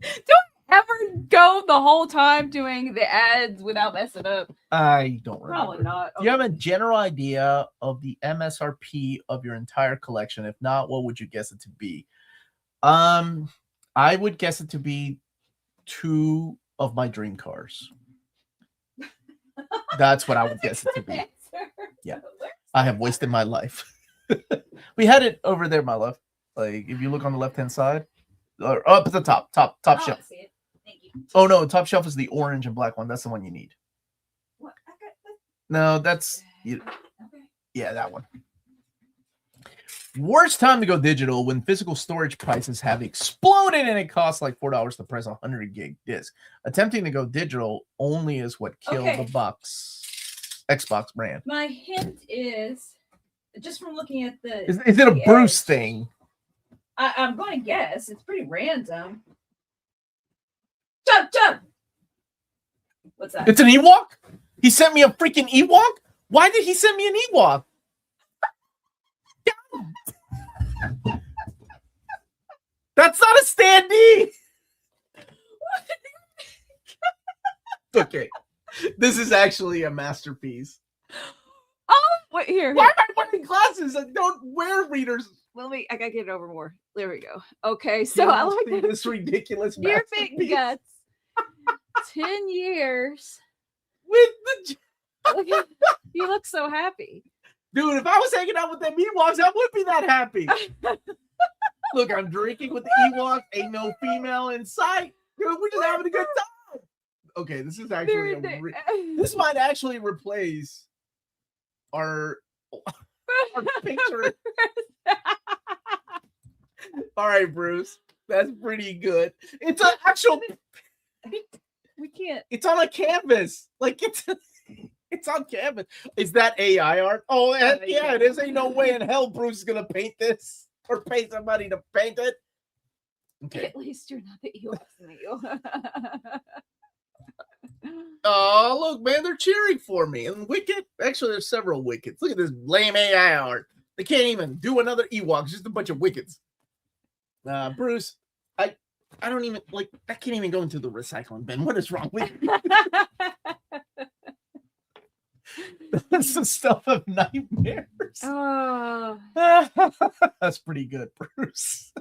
Don't ever go the whole time doing the ads without messing up. I don't remember. Probably not. Do you have a general idea of the MSRP of your entire collection? If not, what would you guess it to be? I would guess it to be 2 of my dream cars. That's what I would guess it to be. Yeah. I have wasted my life. We had it over there, my love. Like, if you look on the left-hand side, or up at the top shelf. See it. Thank you. Oh, no, top shelf is the orange and black one. That's the one you need. What? I got that. No, that's... Okay. Yeah, that one. Worst time to go digital when physical storage prices have exploded and it costs like $4 to press a 100 gig disc. Attempting to go digital only is what killed the Xbox brand. My hint is, just from looking at the... Is it a Bruce thing? I'm going to guess. It's pretty random. Jump! What's that? It's an Ewok? He sent me a freaking Ewok? Why did he send me an Ewok? That's not a standee. Okay. This is actually a masterpiece. Oh, wait, here. Why am I wearing glasses? I don't wear readers. I gotta get it over more. There we go. Okay, so I like this ridiculous Dear Big Guts. 10 years. With the You look so happy. Dude, if I was hanging out with them Ewoks, I would be that happy. Look, I'm drinking with the Ewoks. Ain't no female in sight. Dude, we're just having a good time. Okay, this is actually this might actually replace our picture. All right, Bruce. That's pretty good. It's an actual... We can't. It's on a canvas. Like, it's on canvas. Is that AI art? Oh, yeah, it is. Ain't no way in hell Bruce is going to paint this or pay somebody to paint it. Okay. At least you're not the Ewoks. Oh, look, man, they're cheering for me. And Wicket, actually, there's several Wickets. Look at this lame AI art. They can't even do another Ewok. It's just a bunch of Wickets. Bruce, I don't even, like, that can't even go into the recycling bin. What is wrong with you? That's the stuff of nightmares. Oh. That's pretty good, Bruce.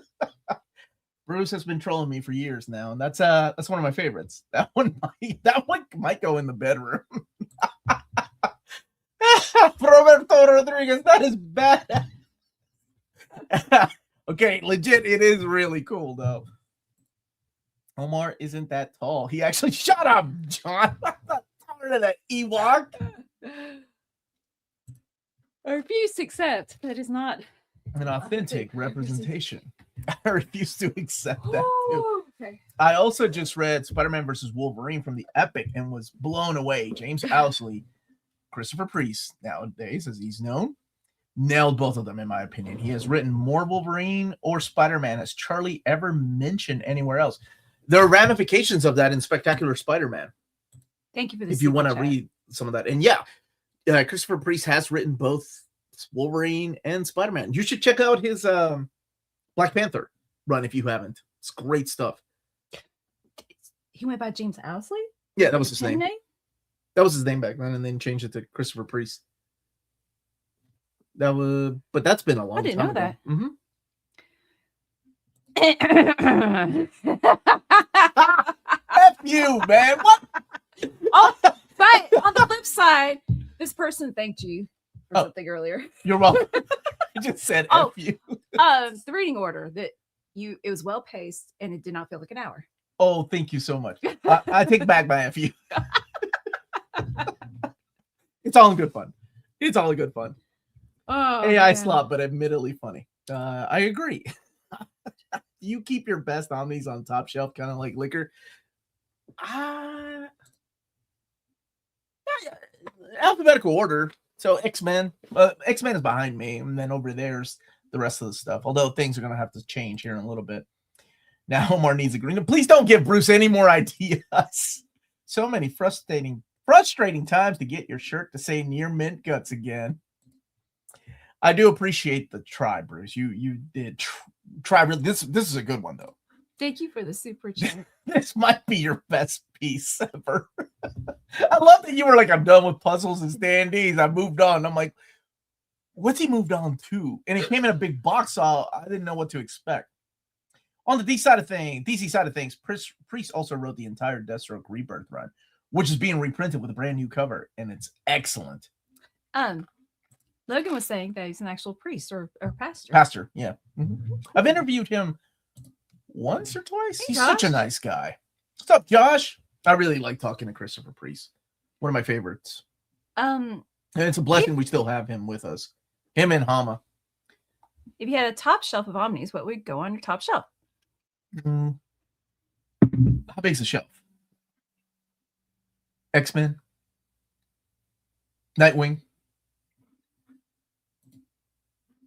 Bruce has been trolling me for years now, and that's one of my favorites. That one might go in the bedroom. Roberto Rodriguez, that is bad. Okay, legit, it is really cool though. Omar isn't that tall. He actually shut up, John. I'm not taller than that Ewok. I refuse to accept that is not an authentic representation. I refuse to accept that too. Okay. I also just read Spider-Man versus Wolverine from the Epic and was blown away. James Owsley, Christopher Priest, nowadays, as he's known, nailed both of them, in my opinion. He has written more Wolverine or Spider-Man as Charlie ever mentioned anywhere else. There are ramifications of that in Spectacular Spider-Man. Thank you for this. If you want to read some of that. And yeah, Christopher Priest has written both Wolverine and Spider-Man. You should check out his Black Panther run if you haven't. It's great stuff. He went by James Owsley? Yeah, that was his name. That was his name back then, and then changed it to Christopher Priest. But that's been a long time. I didn't know that. F you, man. What? Oh, but on the flip side, this person thanked you for something earlier. You're welcome. I just said F you. The reading order that it was well paced and it did not feel like an hour. Oh, thank you so much. I take back my F you. It's all in good fun. It's all in good fun. Oh, AI slop, but admittedly funny. I agree. You keep your best omnis on top shelf, kind of like liquor. Alphabetical order. So X-Men. X-Men is behind me, and then over there's the rest of the stuff. Although things are going to have to change here in a little bit. Now Omar needs agreement. Please don't give Bruce any more ideas. So many frustrating times to get your shirt to say near mint guts again. I do appreciate the try, Bruce. You did try. This is a good one though. Thank you for the super chat. This might be your best piece ever. I love that you were like, I'm done with puzzles and standees. I moved on. I'm like, what's he moved on to? And it came in a big box, so I didn't know what to expect. On the DC side of things, Priest also wrote the entire Deathstroke Rebirth run, which is being reprinted with a brand new cover, and it's excellent. Logan was saying that he's an actual priest or pastor. Pastor, yeah. Mm-hmm. I've interviewed him once or twice. He's such a nice guy. What's up, Josh? I really like talking to Christopher Priest. One of my favorites. And it's a blessing we still have him with us. Him and Hama. If you had a top shelf of omnis, what would go on your top shelf? How big's the shelf? X-Men? Nightwing?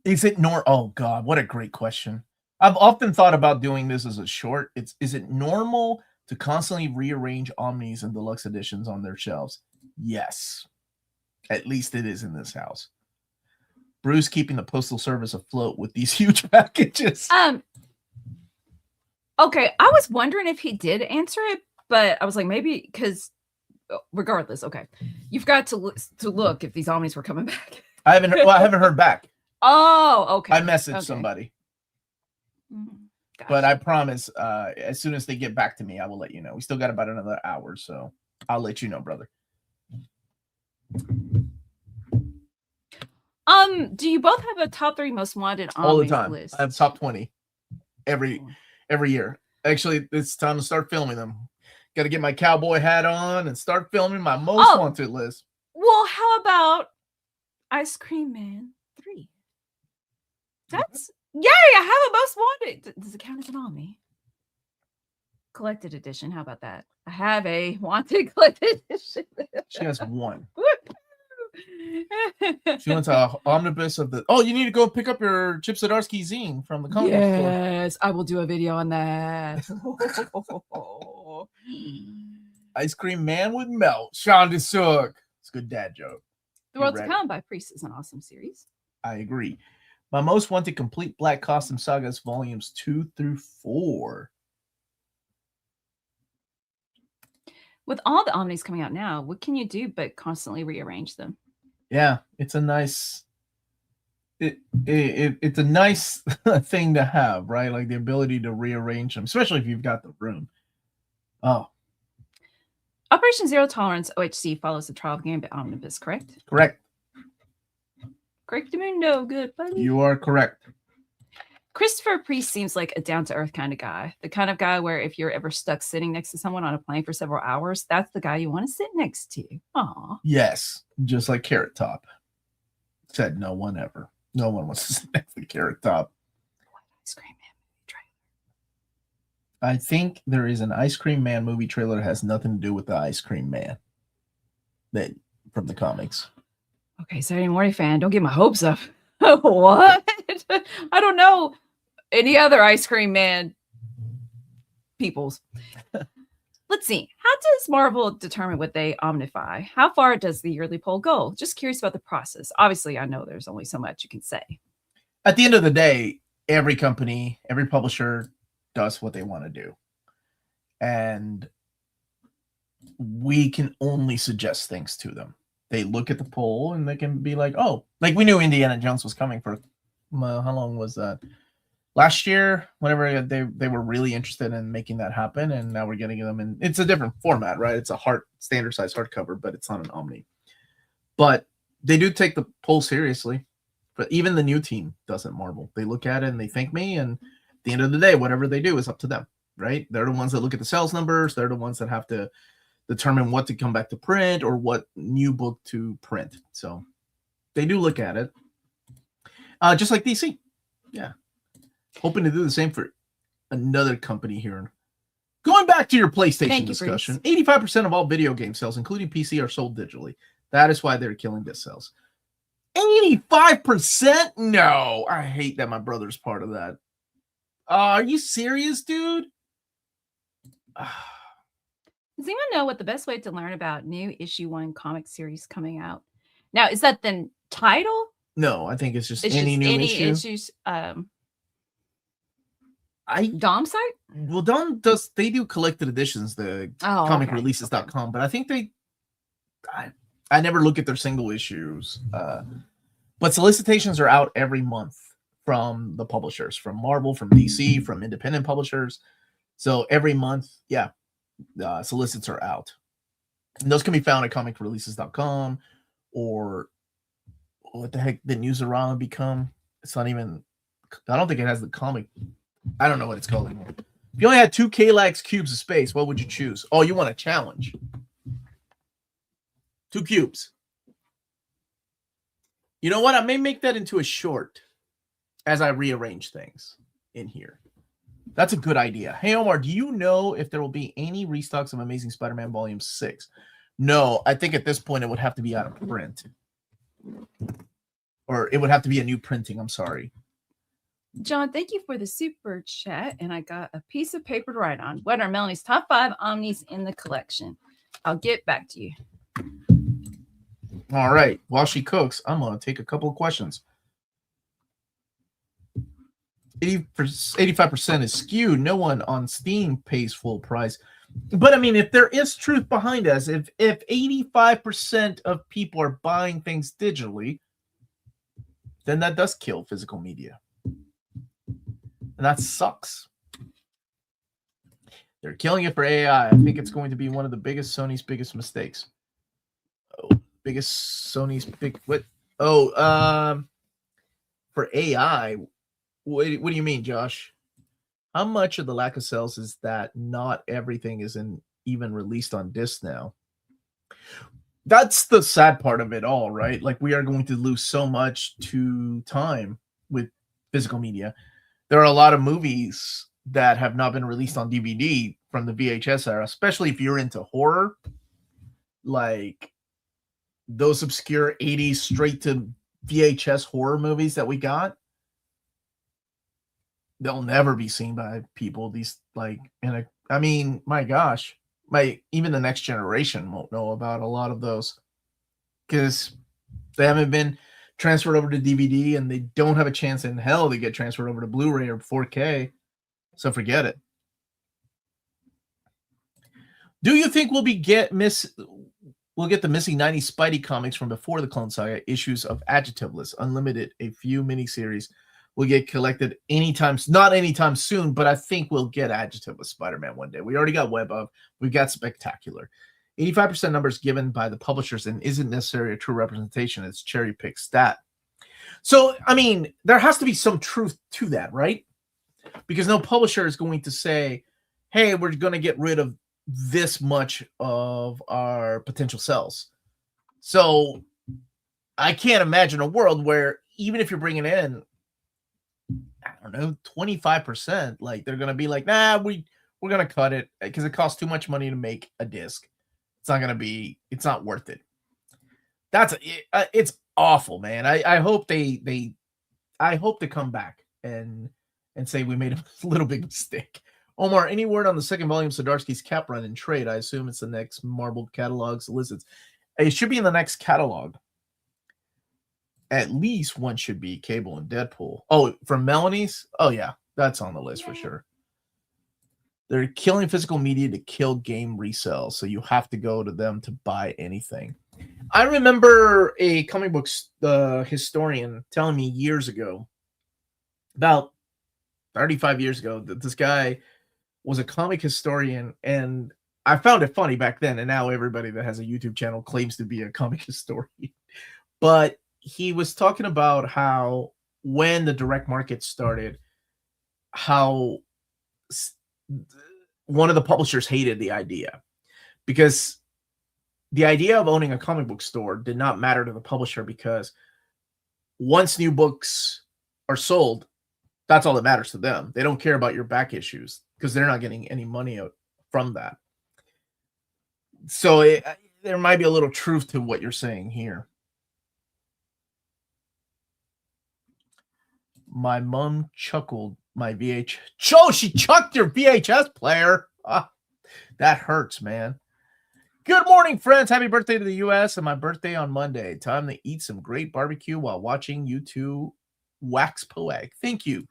Is it oh God, what a great question. I've often thought about doing this as a short. Is it normal to constantly rearrange omnis and deluxe editions on their shelves? Yes. At least it is in this house. Bruce keeping the postal service afloat with these huge packages. Okay, I was wondering if he did answer it, but I was like, maybe because regardless, okay. You've got to look if these omnis were coming back. I haven't heard back. Oh, okay. I messaged somebody. Gotcha. But I promise, as soon as they get back to me, I will let you know. We still got about another hour, so I'll let you know, brother. Do you both have a top 3 most wanted all the time list? I have top 20 every year. Actually, it's time to start filming them. Got to get my cowboy hat on and start filming my most wanted list. Well, how about Ice Cream Man 3? That's yay! I have a most wanted. Does it count as an omni? Collected edition. How about that? I have a wanted collected edition. She has one. She went to Omnibus of the. Oh, you need to go pick up your Chip Zdarsky zine from the comic store. Yes, I will do a video on that. Ice Cream Man with Melt. Sean DeSook. It's a good dad joke. The World to Come by Priest is an awesome series. I agree. My most wanted complete Black Costume Sagas volumes 2 through 4. With all the omnis coming out now, what can you do but constantly rearrange them? Yeah, it's a nice it's a nice thing to have, right? Like the ability to rearrange them, especially if you've got the room. Oh. Operation Zero Tolerance OHC follows the trial of Gambit Omnibus, correct? Correct. Correct, Mundo. Good, buddy. You are correct. Christopher Priest seems like a down-to-earth kind of guy. The kind of guy where if you're ever stuck sitting next to someone on a plane for several hours, that's the guy you want to sit next to. Aw. Yes, just like Carrot Top. Said no one ever. No one wants to sit next to Carrot Top. Ice Cream Man I think there is an Ice Cream Man movie trailer that has nothing to do with the Ice Cream Man that from the comics. Okay, Saturday morning fan, don't get my hopes up. What? I don't know any other Ice Cream Man peoples. Let's see. How does Marvel determine what they omnify? How far does the yearly poll go? Just curious about the process. Obviously, I know there's only so much you can say. At the end of the day, every company, every publisher does what they want to do. And we can only suggest things to them. They look at the poll and they can be like, oh, like we knew Indiana Jones was coming for, how long was that? Last year, whenever they were really interested in making that happen, and now we're getting them in. It's a different format, right? It's a standard size hardcover, but it's not an Omni. But they do take the poll seriously. But even the new team doesn't Marvel. They look at it and they thank me, and at the end of the day, whatever they do is up to them, right? They're the ones that look at the sales numbers. They're the ones that have to determine what to come back to print or what new book to print. So they do look at it. Just like DC. Yeah. Hoping to do the same for another company here. Going back to your PlayStation discussion, 85% of all video game sales, including PC, are sold digitally. That is why they're killing disc sales. 85%? No, I hate that my brother's part of that. Are you serious, dude? Does anyone know what the best way to learn about new issue 1 comic series coming out? Now, is that the title? No, I think it's just any new issues. Dom site? Well, Dom they do collected editions, the comicreleases.com, but I think I never look at their single issues. But solicitations are out every month from the publishers, from Marvel, from DC, from independent publishers. So every month, solicits are out. And those can be found at comicreleases.com, or what the heck did Newsarama become? It's not even, I don't think it has the comic. I don't know what it's called anymore. If you only had 2 Kalax cubes of space, what would you choose? Oh, you want a challenge. 2 cubes. You know what? I may make that into a short as I rearrange things in here. That's a good idea. Hey, Omar, do you know if there will be any restocks of Amazing Spider-Man Volume 6? No, I think at this point it would have to be out of print. Or it would have to be a new printing. I'm sorry. John, thank you for the super chat. And I got a piece of paper to write on. What are Melanie's top 5 Omnis in the collection? I'll get back to you. All right. While she cooks, I'm going to take a couple of questions. 85% is skewed. No one on Steam pays full price. But I mean, if there is truth behind us, if 85% of people are buying things digitally, then that does kill physical media. And that sucks. They're killing it for AI. I think it's going to be one of the Sony's biggest mistakes. For AI, what do you mean, Josh? How much of the lack of sales is that not everything is even released on disc now? That's the sad part of it all, right? Like, we are going to lose so much to time with physical media. There are a lot of movies that have not been released on DVD from the VHS era, especially if you're into horror. Like those obscure 80s straight to VHS horror movies that we got. They'll never be seen by people. I mean, my gosh, even the next generation won't know about a lot of those because they haven't been transferred over to DVD, and they don't have a chance in hell to get transferred over to Blu-ray or 4K. So forget it. Do you think we'll get the missing 90s Spidey comics from before the Clone Saga issues of Adjectiveless Unlimited? A few miniseries will get collected not anytime soon, but I think we'll get Adjectiveless Spider-Man one day. We already got Web of, we've got Spectacular. 85% numbers given by the publishers and isn't necessarily a true representation. It's cherry-picked stat. So, I mean, there has to be some truth to that, right? Because no publisher is going to say, hey, we're going to get rid of this much of our potential sales. So I can't imagine a world where even if you're bringing in, I don't know, 25%, like they're going to be like, nah, we're we're gonna cut it because it costs too much money to make a disc. It's not worth it. It's awful, man. I hope they come back and say we made a little big mistake. Omar, any word on the second volume of Zdarsky's Cap Run in trade? I assume it's the next Marvel catalog solicits. It should be in the next catalog. At least one should be Cable and Deadpool. Oh, from Melanie's? Oh, yeah. That's on the list for sure. They're killing physical media to kill game resale, so you have to go to them to buy anything. I remember a comic book historian telling me years ago, about 35 years ago, that this guy was a comic historian, and I found it funny back then, and now everybody that has a YouTube channel claims to be a comic historian. But he was talking about how when the direct market started, how one of the publishers hated the idea, because the idea of owning a comic book store did not matter to the publisher, because once new books are sold, that's all that matters to them. They don't care about your back issues because they're not getting any money out from that. So there might be a little truth to what you're saying here. My mom chuckled my VH. Oh, she chucked your VHS player. That hurts, man. Good morning, friends. Happy birthday to the U.S. and my birthday on Monday. Time to eat some great barbecue while watching you two wax poetic. Thank you.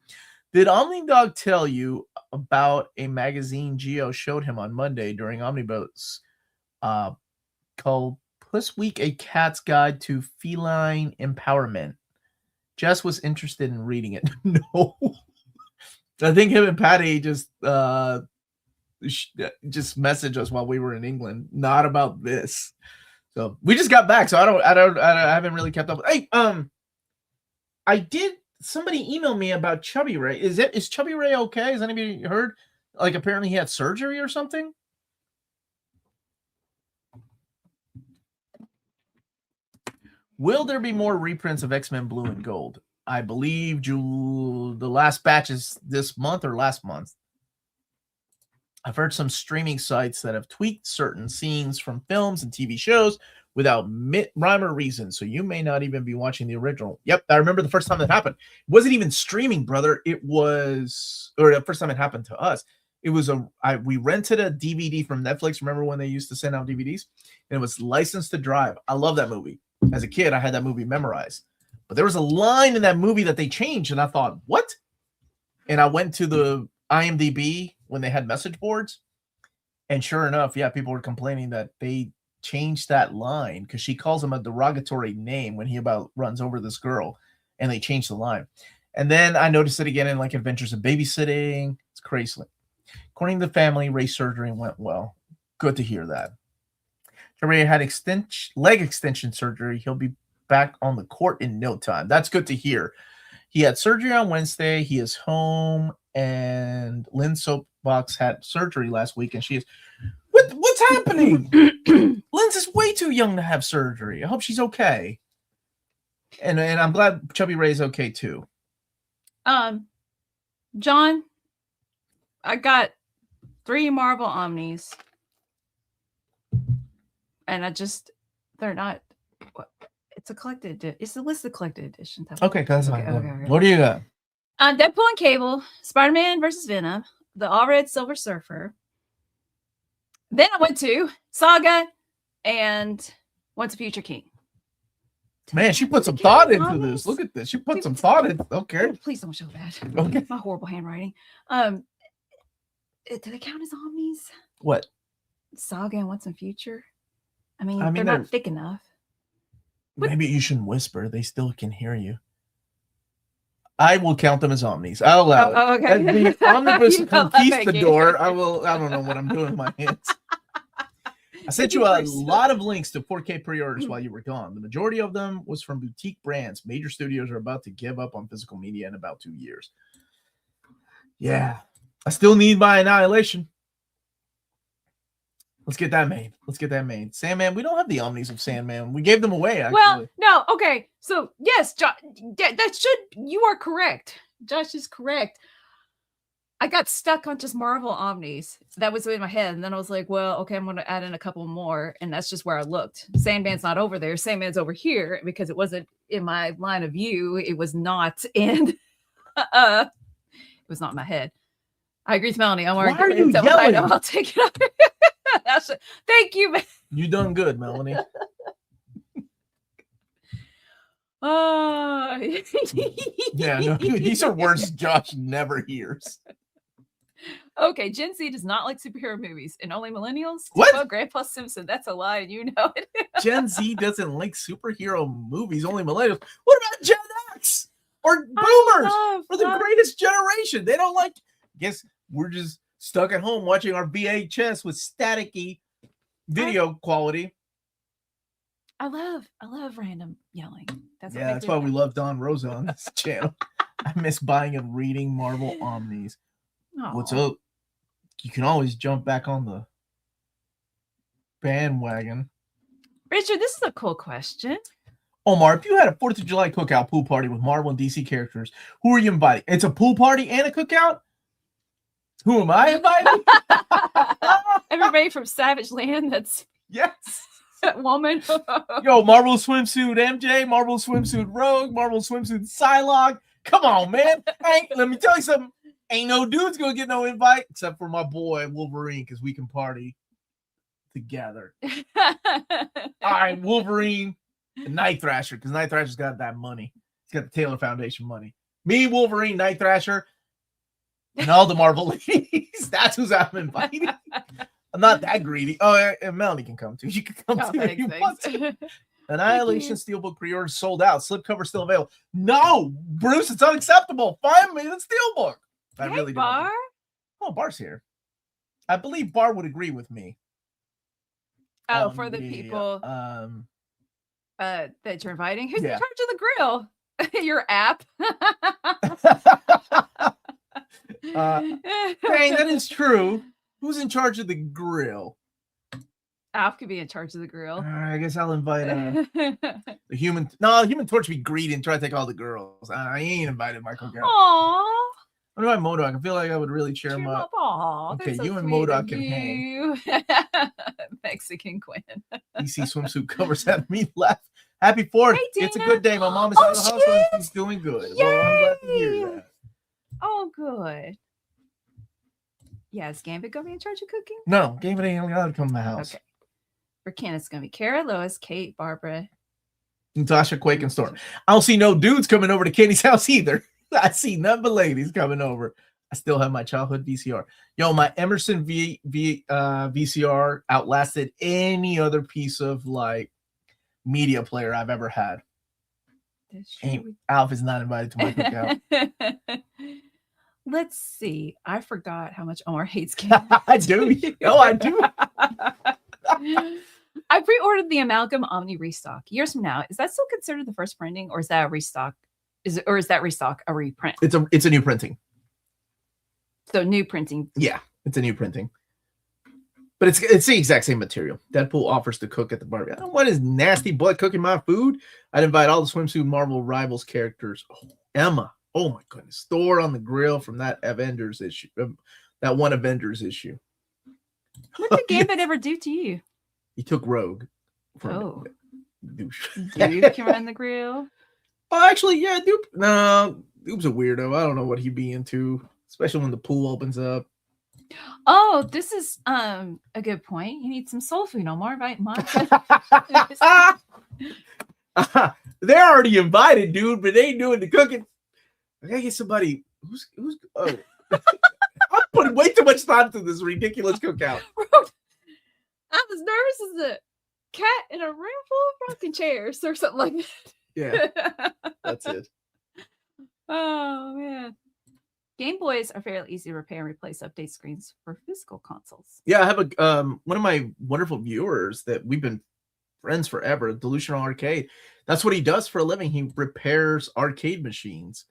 Did Omnidog tell you about a magazine Geo showed him on Monday during Omnibus called Puss Week, A Cat's Guide to Feline Empowerment? Jess was interested in reading it. No. I think him and Patty just messaged us while we were in England, not about this. So we just got back, so I haven't really kept up. Hey, I did. Somebody emailed me about Chubby Ray. Is Chubby Ray okay? Has anybody heard? Like, apparently he had surgery or something. Will there be more reprints of X-Men Blue and Gold? I believe the last batch is this month or last month. I've heard some streaming sites that have tweaked certain scenes from films and TV shows without rhyme or reason, so you may not even be watching the original. Yep, I remember the first time that happened. It wasn't even streaming, brother. It was, or the first time it happened to us. It was we rented a DVD from Netflix. Remember when they used to send out DVDs? And it was License to Drive. I love that movie. As a kid, I had that movie memorized. But there was a line in that movie that they changed, and I thought, what? And I went to the IMDb when they had message boards, and sure enough, yeah, people were complaining that they changed that line because she calls him a derogatory name when he about runs over this girl, and they changed the line. And then I noticed it again in like Adventures of Babysitting. It's crazy. According to the family, Ray's surgery went well. Good to hear that. Ray had leg extension surgery. He'll be back on the court in no time. That's good to hear. He had surgery on Wednesday. He is home, and Lynn Soapbox had surgery last week, and she is. What's happening? Lynn's is way too young to have surgery. I hope she's okay. And I'm glad Chubby Ray's okay too. John, I got 3 Marvel Omnis. And they're not. It's a collected. It's a list of collected editions. Okay, that's fine. Okay. What do you got? Deadpool and Cable, Spider-Man versus Venom, the All Red Silver Surfer. Then I went to Saga and Once a Future King. Man, she put some thought into this. Look at this. She put some thought in. Okay. Please don't show that. Okay. My horrible handwriting. Do they count as Omnis? What? Saga and Once in Future. I mean they're not thick enough. Maybe you shouldn't whisper. They still can hear you. I will count them as Omnis. I'll allow it. Oh, okay. As the Omnibus Conquistador, I don't know what I'm doing with my hands. I sent you a lot of links to 4K pre-orders while you were gone. The majority of them was from boutique brands. Major studios are about to give up on physical media in about 2 years. Yeah. I still need my Annihilation. Let's get that made. Sandman, we don't have the Omnis of Sandman. We gave them away, actually. Well, no, okay. So, yes, you are correct. Josh is correct. I got stuck on just Marvel Omnis. That was in my head. And then I was like, well, okay, I'm going to add in a couple more. And that's just where I looked. Sandman's not over there. Sandman's over here because it wasn't in my line of view. It was not in, it was not in my head. I agree with Melanie. Omar, why are you yelling? I'll take it off. Thank you, man. You done good, Melanie. Yeah, no, these are words Josh never hears. Okay, Gen Z does not like superhero movies, and only millennials. What? Oh, Grandpa Simpson, that's a lie, and you know it. Gen Z doesn't like superhero movies, only millennials. What about Gen X or boomers or the greatest generation? They don't like. Guess we're just stuck at home watching our VHS with staticky video quality. I love random yelling. That's why we love Don Rosa on this channel. I miss buying and reading Marvel Omnis. Aww. What's up? You can always jump back on the bandwagon. Richard, this is a cool question. Omar, if you had a 4th of July cookout pool party with Marvel and DC characters, who are you inviting? It's a pool party and a cookout? Who am I inviting? Everybody from Savage Land. That's yes. That woman. Yo, Marvel swimsuit MJ, Marvel swimsuit Rogue, Marvel swimsuit Psylocke. Come on, man. Let me tell you something. Ain't no dude's gonna get no invite except for my boy Wolverine, because we can party together. All right, Wolverine and Night Thrasher, because Night Thrasher's got that money. He's got the Taylor Foundation money. Me, Wolverine, Night Thrasher, and all the Marvel ladies. That's who's I'm inviting. I'm not that greedy. Oh, and Melanie can come too. You can come too if you want to. Annihilation Steelbook pre-order sold out. Slipcover still available. No, Bruce, it's unacceptable. Find me the Steelbook. I really don't. Bar? Oh, Bar's here. I believe Bar would agree with me. Oh, for the people that you're inviting. Who's in charge of the grill? Your app. Dang, that is true. Who's in charge of the grill? Alf could be in charge of the grill. I guess I'll invite the Human. No, Human Torch would be greedy and try to take all the girls. I ain't invited Michael Garrett. Aww. What about MODOK? I feel like I would really cheer him up. Aww, okay, you and MODOK can hang. Mexican Quinn. DC swimsuit covers have me laugh. Happy 4th. Hey, it's a good day. My mom is out of the hospital and she's doing good. Yay! Well, I'm glad to hear that. Oh, good. Yeah, is Gambit going to be in charge of cooking? No, Gambit ain't allowed to come to the house. Okay. For Ken, it's going to be Kara, Lois, Kate, Barbara, Natasha, Quake, and Storm. I don't see no dudes coming over to Kenny's house either. I see none but ladies coming over. I still have my childhood VCR. Yo, my Emerson VCR outlasted any other piece of like media player I've ever had. Alf is not invited to my cookout. Let's see. I forgot how much Omar hates Gambit. I do. Oh, I do. I pre-ordered the Amalgam Omni restock. Years from now, is that still considered the first printing, or is that a restock? Is that restock a reprint? It's a new printing. So new printing. Yeah, it's a new printing. But it's the exact same material. Deadpool offers to cook at the barbecue. I don't want his nasty blood cooking my food. I'd invite all the swimsuit Marvel Rivals characters. Oh, Emma. Oh my goodness. Thor on the grill from that Avengers issue. That one Avengers issue. What did Gambit ever do to you? He took Rogue. Dude can run the grill. Oh, actually, yeah, Dupe. No, Dupe's a weirdo. I don't know what he'd be into, especially when the pool opens up. Oh, this is a good point. You need some soul food, Omar, right? They're already invited, dude, but they ain't doing the cooking. I gotta get somebody who's oh. I'm putting way too much time to this ridiculous cookout. I was nervous as a cat in a room full of rocking chairs or something like that. Yeah, that's it. Oh man. Game Boys are fairly easy to repair and replace update screens for physical consoles. Yeah, I have a one of my wonderful viewers that we've been friends forever, Delusional Arcade. That's what he does for a living. He repairs arcade machines.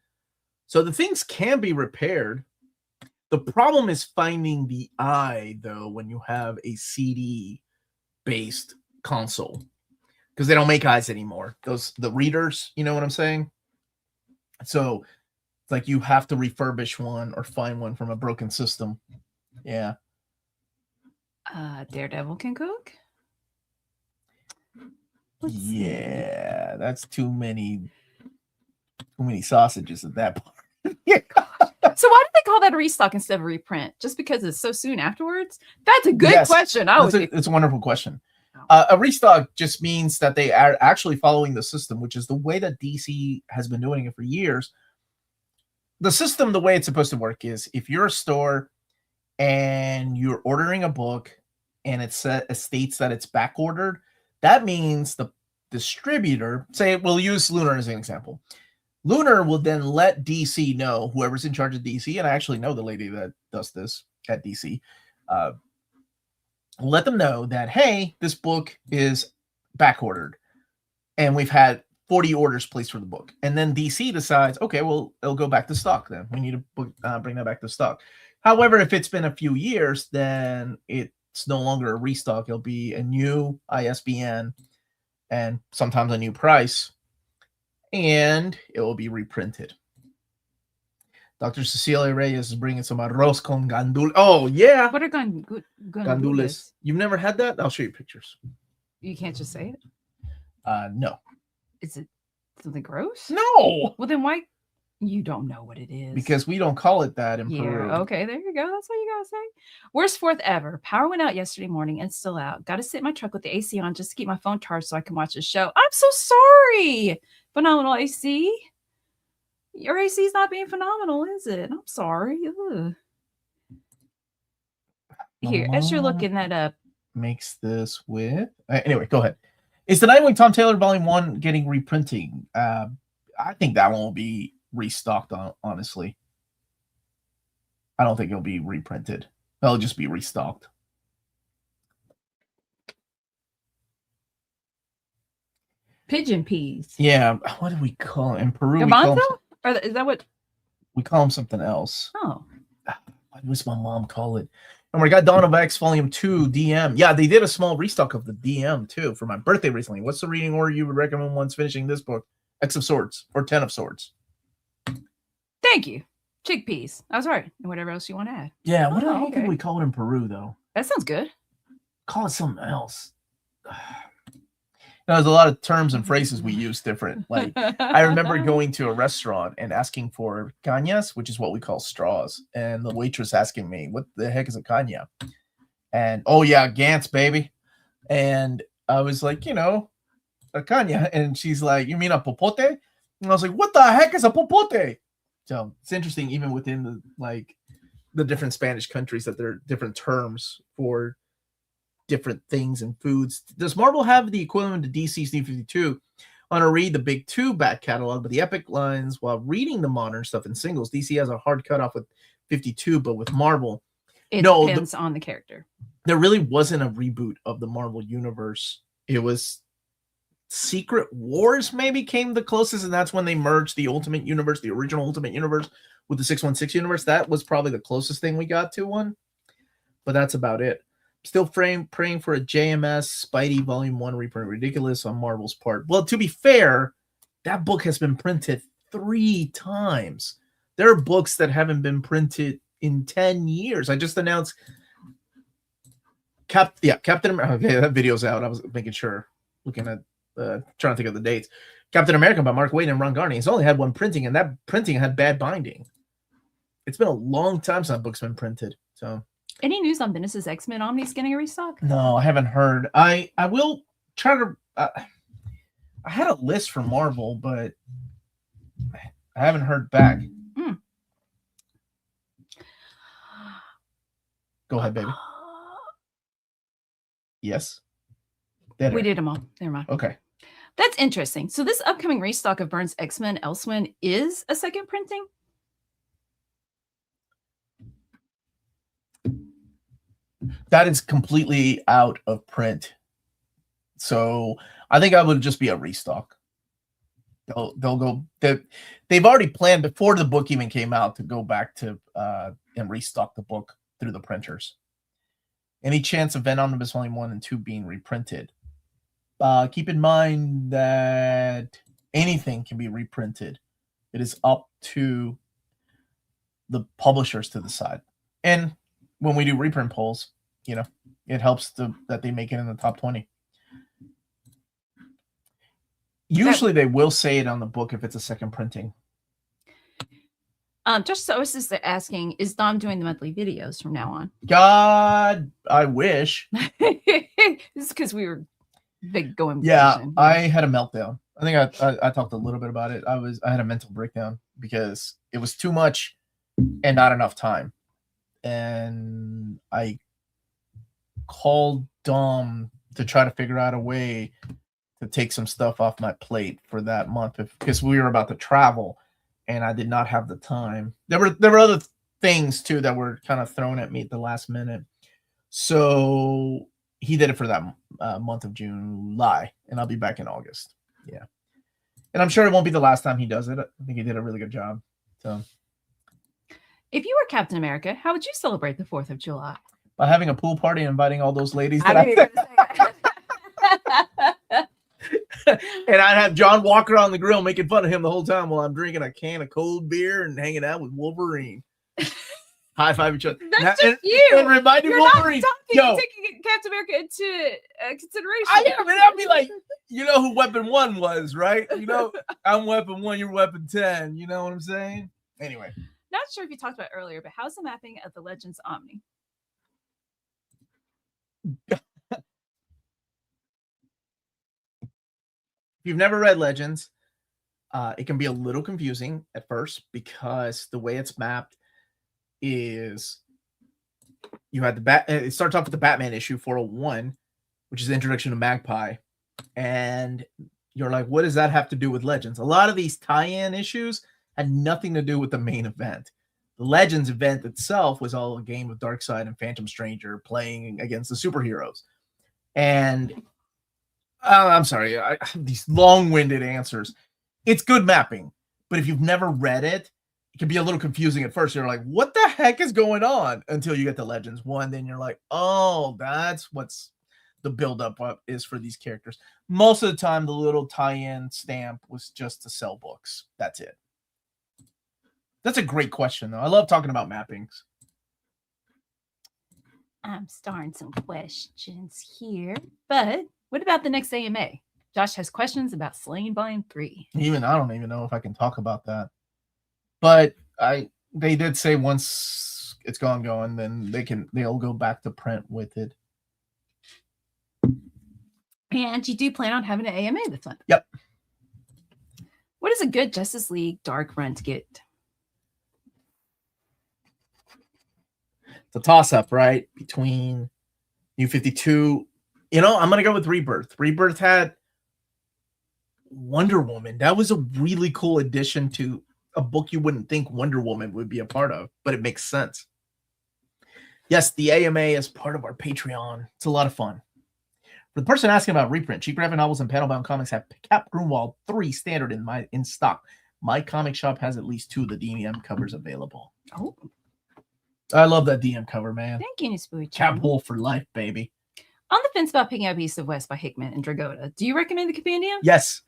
So the things can be repaired. The problem is finding the eye, though, when you have a CD-based console. Because they don't make eyes anymore. The readers, you know what I'm saying? So It's like you have to refurbish one or find one from a broken system. Yeah. Daredevil can cook. Yeah, that's too many sausages at that point. So why did they call that a restock instead of a reprint? Just because it's so soon afterwards? That's a good question. It's a wonderful question. A restock just means that they are actually following the system, which is the way that DC has been doing it for years. The system, the way it's supposed to work is if you're a store and you're ordering a book and it states that it's back ordered, that means the distributor, say we'll use Lunar as an example. Lunar will then let DC know, whoever's in charge of DC, and I actually know the lady that does this at DC, let them know that, hey, this book is back ordered and we've had 40 orders placed for the book. And then DC decides, okay, well, it'll go back to stock then. We need to bring that back to stock. However, if it's been a few years, then it's no longer a restock. It'll be a new ISBN and sometimes a new price, and it will be reprinted. Dr. Cecilia Reyes is bringing some arroz con gandules. Oh, yeah. What are gandules? You've never had that? I'll show you pictures. You can't just say it? No. Is it something gross? No. Well, then why? You don't know what it is. Because we don't call it that in Peru. Okay, there you go. That's what you gotta say. Worst fourth ever. Power went out yesterday morning and still out. Got to sit in my truck with the AC on just to keep my phone charged so I can watch the show. I'm so sorry. Phenomenal AC. Your AC is not being phenomenal, is it? I'm sorry. Ugh. Here, as you're looking that up. Makes this with... Anyway, go ahead. Is the Nightwing Tom Taylor Volume 1 getting reprinting? I think that one will be restocked, honestly. I don't think it'll be reprinted. It'll just be restocked. Pigeon peas. Yeah, what do we call it? In Peru, Is that what? We call them something else. Oh. What does my mom call it? And we got Dawn of X Volume 2 DM. Yeah, they did a small restock of the DM, too, for my birthday recently. What's the reading order you would recommend once finishing this book? X of Swords or 10 of Swords. Thank you. Chickpeas. I was right. And whatever else you want to add. Yeah, what I don't think we call it in Peru, though. That sounds good. Call it something else. There's a lot of terms and phrases we use different. Like, I remember going to a restaurant and asking for cañas, which is what we call straws. And the waitress asking me, what the heck is a caña? And, oh, yeah, Gantz, baby. And I was like, a caña. And she's like, you mean a popote? And I was like, what the heck is a popote? So it's interesting, even within the different Spanish countries, that there are different terms for different things and foods. Does Marvel have the equivalent to DC's New 52? I want to read the big two back catalog, but the epic lines while reading the modern stuff in singles. DC has a hard cutoff with 52, but with Marvel, it depends on the character. There really wasn't a reboot of the Marvel universe. It was Secret Wars maybe came the closest, and that's when they merged the Ultimate Universe, the original Ultimate Universe, with the 616 universe. That was probably the closest thing we got to one, but that's about it. Still praying for a JMS Spidey Volume 1 reprint. Ridiculous on Marvel's part. Well, to be fair, that book has been printed 3 times. There are books that haven't been printed in 10 years. I just announced Captain America. Okay, that video's out. I was making sure, looking at trying to think of the dates. Captain America by Mark Waid and Ron Garney. He's only had one printing, and that printing had bad binding. It's been a long time since that book's been printed. So, any news on Bendis' X-Men Omnis getting a restock? No, I haven't heard. I will try to. I had a list for Marvel, but I haven't heard back. Go ahead, baby. Yes. We did them all. Never mind. Okay. That's interesting. So this upcoming restock of Byrne's X-Men Elsewhere is a second printing? That is completely out of print. So I think I would just be a restock. They'll go. They've already planned before the book even came out to go back to and restock the book through the printers. Any chance of Omnibus Volume 1 and 2 being reprinted? Keep in mind that anything can be reprinted. It is up to the publishers to decide. And when we do reprint polls, it helps that they make it in the top 20. Usually they will say it on the book if it's a second printing. Just so is just asking, is Dom doing the monthly videos from now on? God, I wish. This is because we were big going. Yeah, I had a meltdown. I think I talked a little bit about it. I had a mental breakdown because it was too much and not enough time. And I called Dom to try to figure out a way to take some stuff off my plate for that month because we were about to travel and I did not have the time. There were other things too that were kind of thrown at me at the last minute. So he did it for that month of July, and I'll be back in August. Yeah. And I'm sure it won't be the last time he does it. I think he did a really good job. So if you were Captain America, how would you celebrate the 4th of July? By having a pool party and inviting all those ladies that and I'd have John Walker on the grill making fun of him the whole time while I'm drinking a can of cold beer and hanging out with Wolverine. High five each other. That's just you. And reminding Wolverine. Taking Captain America into consideration. I'd be like, you know who Weapon 1 was, right? I'm Weapon 1, you're Weapon 10. You know what I'm saying? Anyway. Not sure if you talked about it earlier, but how's the mapping of the Legends Omni? If you've never read Legends, it can be a little confusing at first because the way it's mapped is you had it starts off with the Batman issue 401, which is the introduction to Magpie. And you're like, what does that have to do with Legends? A lot of these tie-in issues had nothing to do with the main event. The Legends event itself was all a game of Darkseid and Phantom Stranger playing against the superheroes. And I'm sorry, I have these long-winded answers. It's good mapping, but if you've never read it, it can be a little confusing at first. You're like, what the heck is going on? Until you get to Legends 1, then you're like, oh, that's what's the build-up is for these characters. Most of the time, the little tie-in stamp was just to sell books. That's it. That's a great question, though. I love talking about mappings. I'm starting some questions here, but what about the next AMA? Josh has questions about Slain Volume 3. I don't even know if I can talk about that. But they did say once it's going, then they'll go back to print with it. And you do plan on having an AMA this month? Yep. What is a good Justice League Dark run to get? It's a toss-up, right? Between New 52. I'm going to go with Rebirth. Rebirth had Wonder Woman. That was a really cool addition to a book you wouldn't think Wonder Woman would be a part of, but it makes sense. Yes, the AMA is part of our Patreon. It's a lot of fun. For the person asking about reprint, cheap graphic novels and panel-bound comics have Cap Grunwald 3 standard in stock. My comic shop has at least 2 of the DM covers available. Oh. I love that DM cover, man. Thank you, Spooch. Cap Wolf for life, baby. On the fence about picking up East of West by Hickman and Dragotta. Do you recommend the compendium? Yes.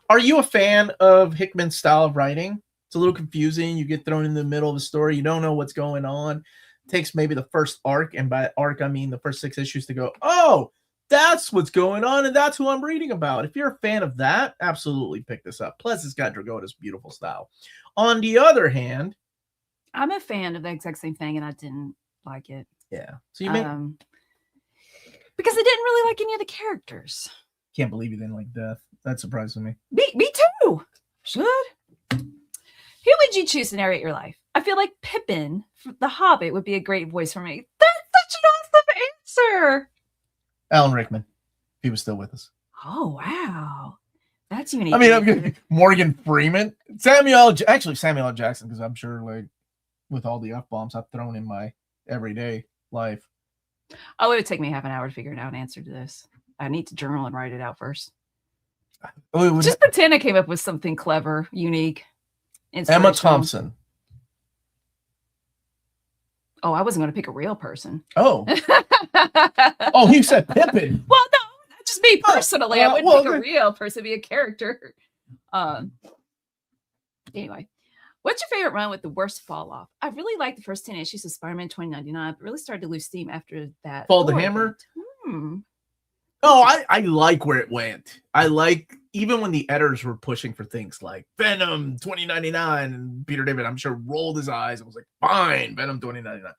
Are you a fan of Hickman's style of writing? It's a little confusing. You get thrown in the middle of a story. You don't know what's going on. It takes maybe the first arc, and by arc, I mean the first 6 issues to go, oh, that's what's going on, and that's who I'm reading about. If you're a fan of that, absolutely pick this up. Plus, it's got Dragotta's beautiful style. On the other hand, I'm a fan of the exact same thing, and I didn't like it. Yeah. So you may because I didn't really like any of the characters. Can't believe you didn't like Death. That surprises me. Me too. Should. Who would you choose to narrate your life? I feel like Pippin, The Hobbit, would be a great voice for me. That's such an awesome answer. Alan Rickman, if he was still with us. Oh, wow. That's unique. I mean, I'm good. Morgan Freeman. Samuel L. Jackson, because I'm sure, like, with all the F-bombs I've thrown in my everyday life. Oh, it would take me half an hour to figure out an answer to this. I need to journal and write it out first. Just pretend I came up with something clever, unique. Emma Thompson. Oh, I wasn't going to pick a real person. Oh. Oh, you said Pippin. Well, no, just me personally. I wouldn't pick a real person, be a character. Anyway, What's your favorite run with the worst fall off? I really liked the first 10 issues of Spider-Man 2099, but really started to lose steam after that. Fall the Hammer? Oh, I like where it went. I like, even when the editors were pushing for things like Venom 2099, and Peter David, I'm sure, rolled his eyes and was like, fine, Venom 2099.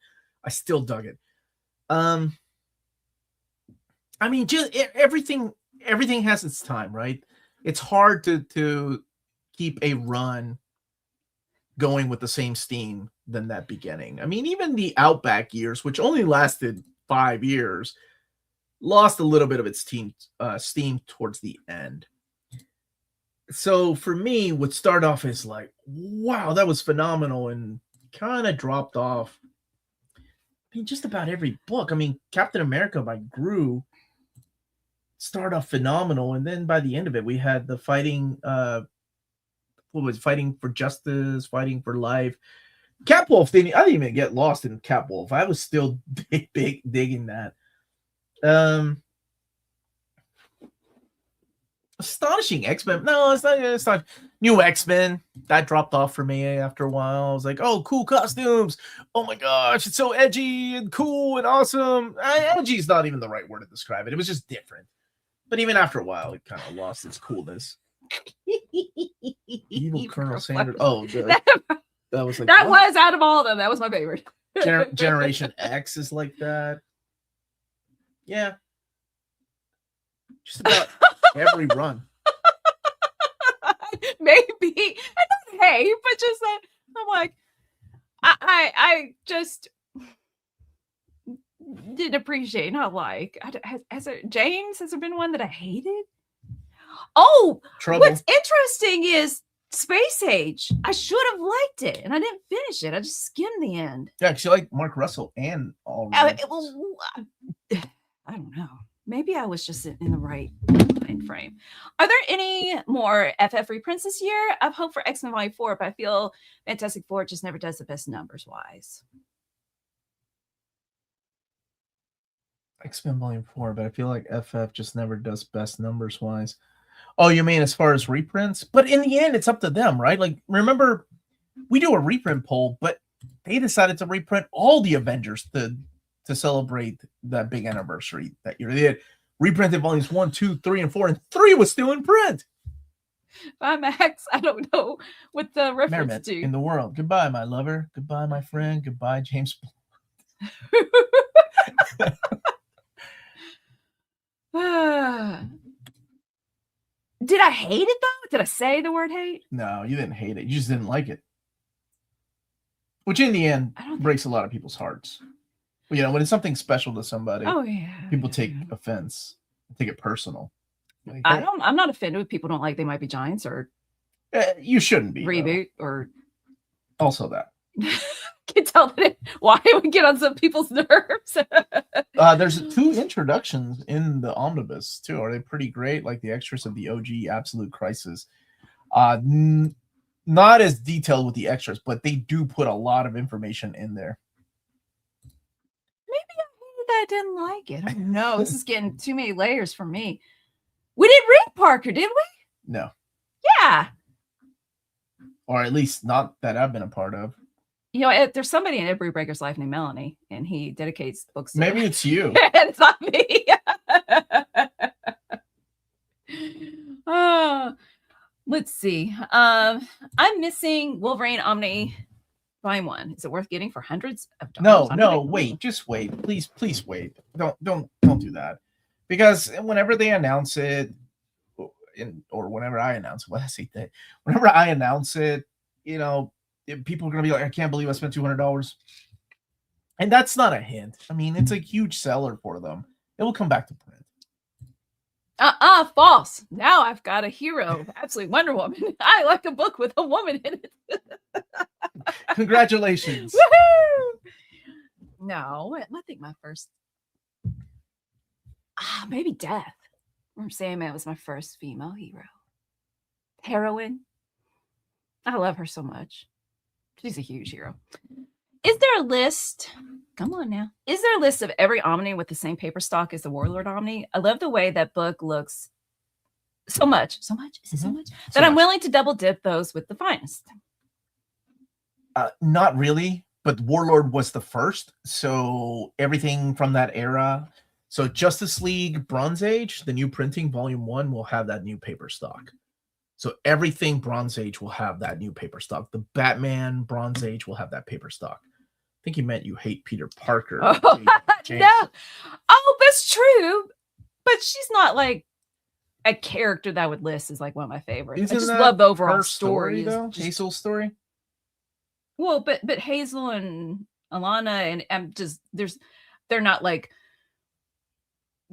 I still dug it. I mean, just everything has its time, right? It's hard to keep a run going with the same steam than that beginning. I mean, even the Outback years, which only lasted 5 years, lost a little bit of its steam towards the end. So for me, what started off as like, wow, that was phenomenal, and kind of dropped off. I mean, just about every book. I mean, Captain America by Gru started off phenomenal, and then by the end of it, we had the fighting. What was it? Fighting for justice, fighting for life. Catwolf thing. I didn't even get lost in Catwolf. I was still big digging that. Astonishing X-Men. No, it's not new X-Men. That dropped off for me after a while. I was like, oh, cool costumes. Oh my gosh, it's so edgy and cool and awesome. Edgy is not even the right word to describe it. It was just different. But even after a while, it kind of lost its coolness. Evil Colonel Sanders. Oh, that was like, that was out of all of them. That was my favorite. Generation X is like that. Yeah. Just about every run. Maybe. I don't hate, but just that I'm like, I just didn't appreciate, not like. Has there been one that I hated? Oh, Trouble. What's interesting is Space Age. I should have liked it, and I didn't finish it. I just skimmed the end. Yeah, because you like Mark Russell and all. I don't know. Maybe I was just in the right mind frame. Are there any more FF reprints this year? I've hoped for X-Men Volume 4, but I feel Fantastic Four just never does the best numbers-wise. X-Men Volume 4, but I feel like FF just never does best numbers-wise. Oh, you mean as far as reprints? But in the end, it's up to them, right? Like, remember, we do a reprint poll, but they decided to reprint all the Avengers to celebrate that big anniversary that year. They had reprinted volumes 1, 2, 3, and 4, and 3 was still in print. Bye, Max. I don't know what the reference Merriment to. in the world. Goodbye, my lover. Goodbye, my friend. Goodbye, James Did I hate it though? Did I say the word hate? No, you didn't hate it. You just didn't like it. Which in the end breaks a lot of people's hearts. You know, when it's something special to somebody, people take offense, take it personal. Like, I'm not offended if people don't like They Might Be Giants or you shouldn't be reboot or also that. Can tell that why it would get on some people's nerves. There's 2 introductions in the omnibus too. Are they pretty great? Like the extras of the OG Absolute Crisis. Not as detailed with the extras, but they do put a lot of information in there. Maybe I hated that I didn't like it. I don't know. This is getting too many layers for me. We didn't read Parker, did we? No. Yeah. Or at least not that I've been a part of. You know, there's somebody in Every Breaker's life named Melanie, and he dedicates books to Maybe it's you. It's not me. Let's see. I'm missing Wolverine Omni Volume 1. Is it worth getting for hundreds of dollars? No, wait. Just wait. Please wait. Don't do that. Because whenever they announce it, or whenever I announce it, whenever I announce it, you know, people are going to be like, I can't believe I spent $200. And that's not a hint. I mean, it's a huge seller for them. It will come back to print. False. Now I've got a hero, absolutely Wonder Woman. I like a book with a woman in it. Congratulations. Woohoo! No, I think my first, maybe Death. From Sandman was my first female hero. Heroine. I love her so much. She's a huge hero. Is there a list? Come on now. Is there a list of every Omni with the same paper stock as the Warlord Omni? I love the way that book looks so much. So much? Is it so much? That I'm willing to double dip those with the finest. Not really, but Warlord was the first. So everything from that era. So Justice League Bronze Age, the new printing, Volume 1, will have that new paper stock. So everything Bronze Age will have that new paper stock. The Batman Bronze Age will have that paper stock. I think you meant you hate Peter Parker. Oh, no. Oh, that's true. But she's not like a character that I would list as like one of my favorites. Isn't I just that love the overall her story. though? Hazel's story? Well, but Hazel and Alana and I'm just they're not like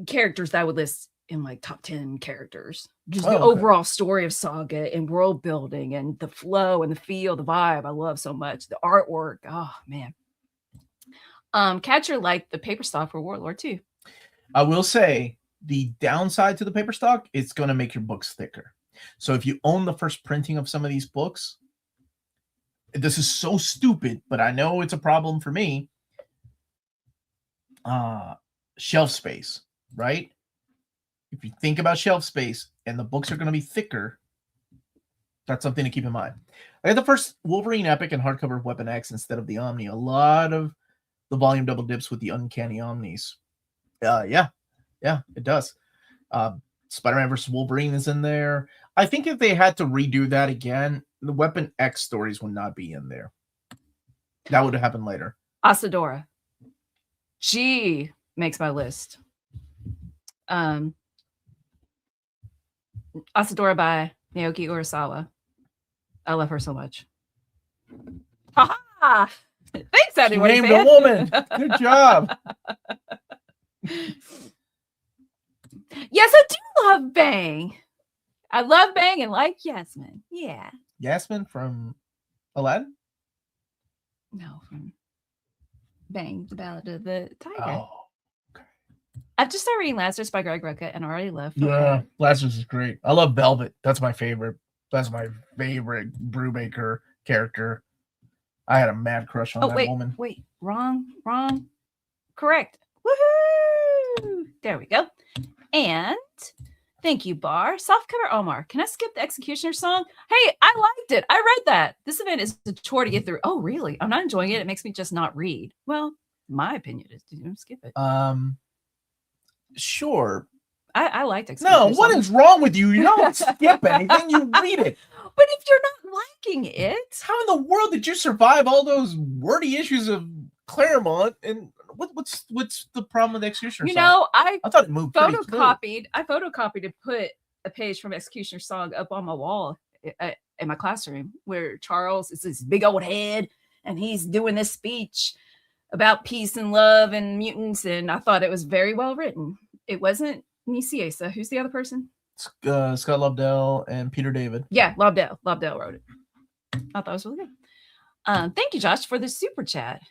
characters that I would list in like top 10 characters. Just the overall story of Saga and world building and the flow and the feel, the vibe I love so much. The artwork. Oh man. Catcher liked the paper stock for Warlord too. I will say the downside to the paper stock, it's going to make your books thicker. So if you own the first printing of some of these books, this is so stupid, but I know it's a problem for me. Shelf space, right? If you think about shelf space and the books are going to be thicker, that's something to keep in mind. I got the first Wolverine Epic and hardcover Weapon X instead of the Omni. A lot of the volume double dips with the Uncanny Omnis. Yeah, it does. Spider-Man versus Wolverine is in there. I think if they had to redo that again, the Weapon X stories would not be in there. That would have happened later. Asadora. She makes my list. Asadora by Naoki Urasawa. I love her so much. Ha! Thanks, everyone. Named a woman. Good job. Yes, I do love Bang. I love Bang and like Yasmin. Yeah. Yasmin from Aladdin? No, from Bang, the Ballad of the Tiger. Oh. I've just started reading Lazarus by Greg Rucka and I already love it. Yeah, Lazarus is great. I love Velvet. That's my favorite. That's my favorite Brubaker character. I had a mad crush on that woman. Wait, wrong. Correct. Woohoo! There we go. And thank you, Bar. Softcover Omar. Can I skip the Executioner song? Hey, I liked it. I read that. This event is a chore to get through. Oh, really? I'm not enjoying it. It makes me just not read. Well, my opinion is to skip it. Sure. I liked Executioner. No, what is wrong with you? You don't skip anything. You read it. But if you're not liking it, how in the world did you survive all those wordy issues of Claremont? And what's the problem with Executioner you song? know, I thought it moved photocopied to put a page from Executioner song up on my wall in my classroom where Charles is this big old head and he's doing this speech about peace and love and mutants, and I thought it was very well written. It wasn't Niciesa. Who's the other person? Scott Lobdell and Peter David. Yeah, Lobdell wrote it. I thought it was really good. Thank you, Josh, for the super chat.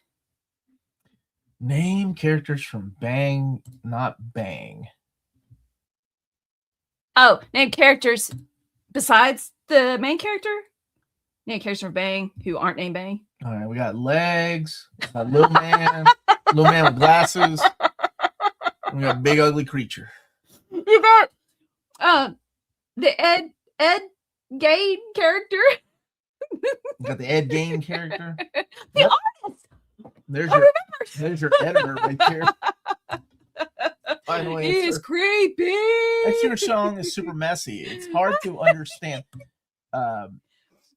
Name characters from Bang, not Bang. Oh, name characters besides the main character? Name characters from Bang who aren't named Bang. All right, we got Legs, we got Little Man, Little Man with glasses. We got Big Ugly Creature. You got the Ed Gain character. You got the Ed Gain character. The artist. There's your editor right there. By the way, he is creepy. Executioner song is super messy. It's hard to understand.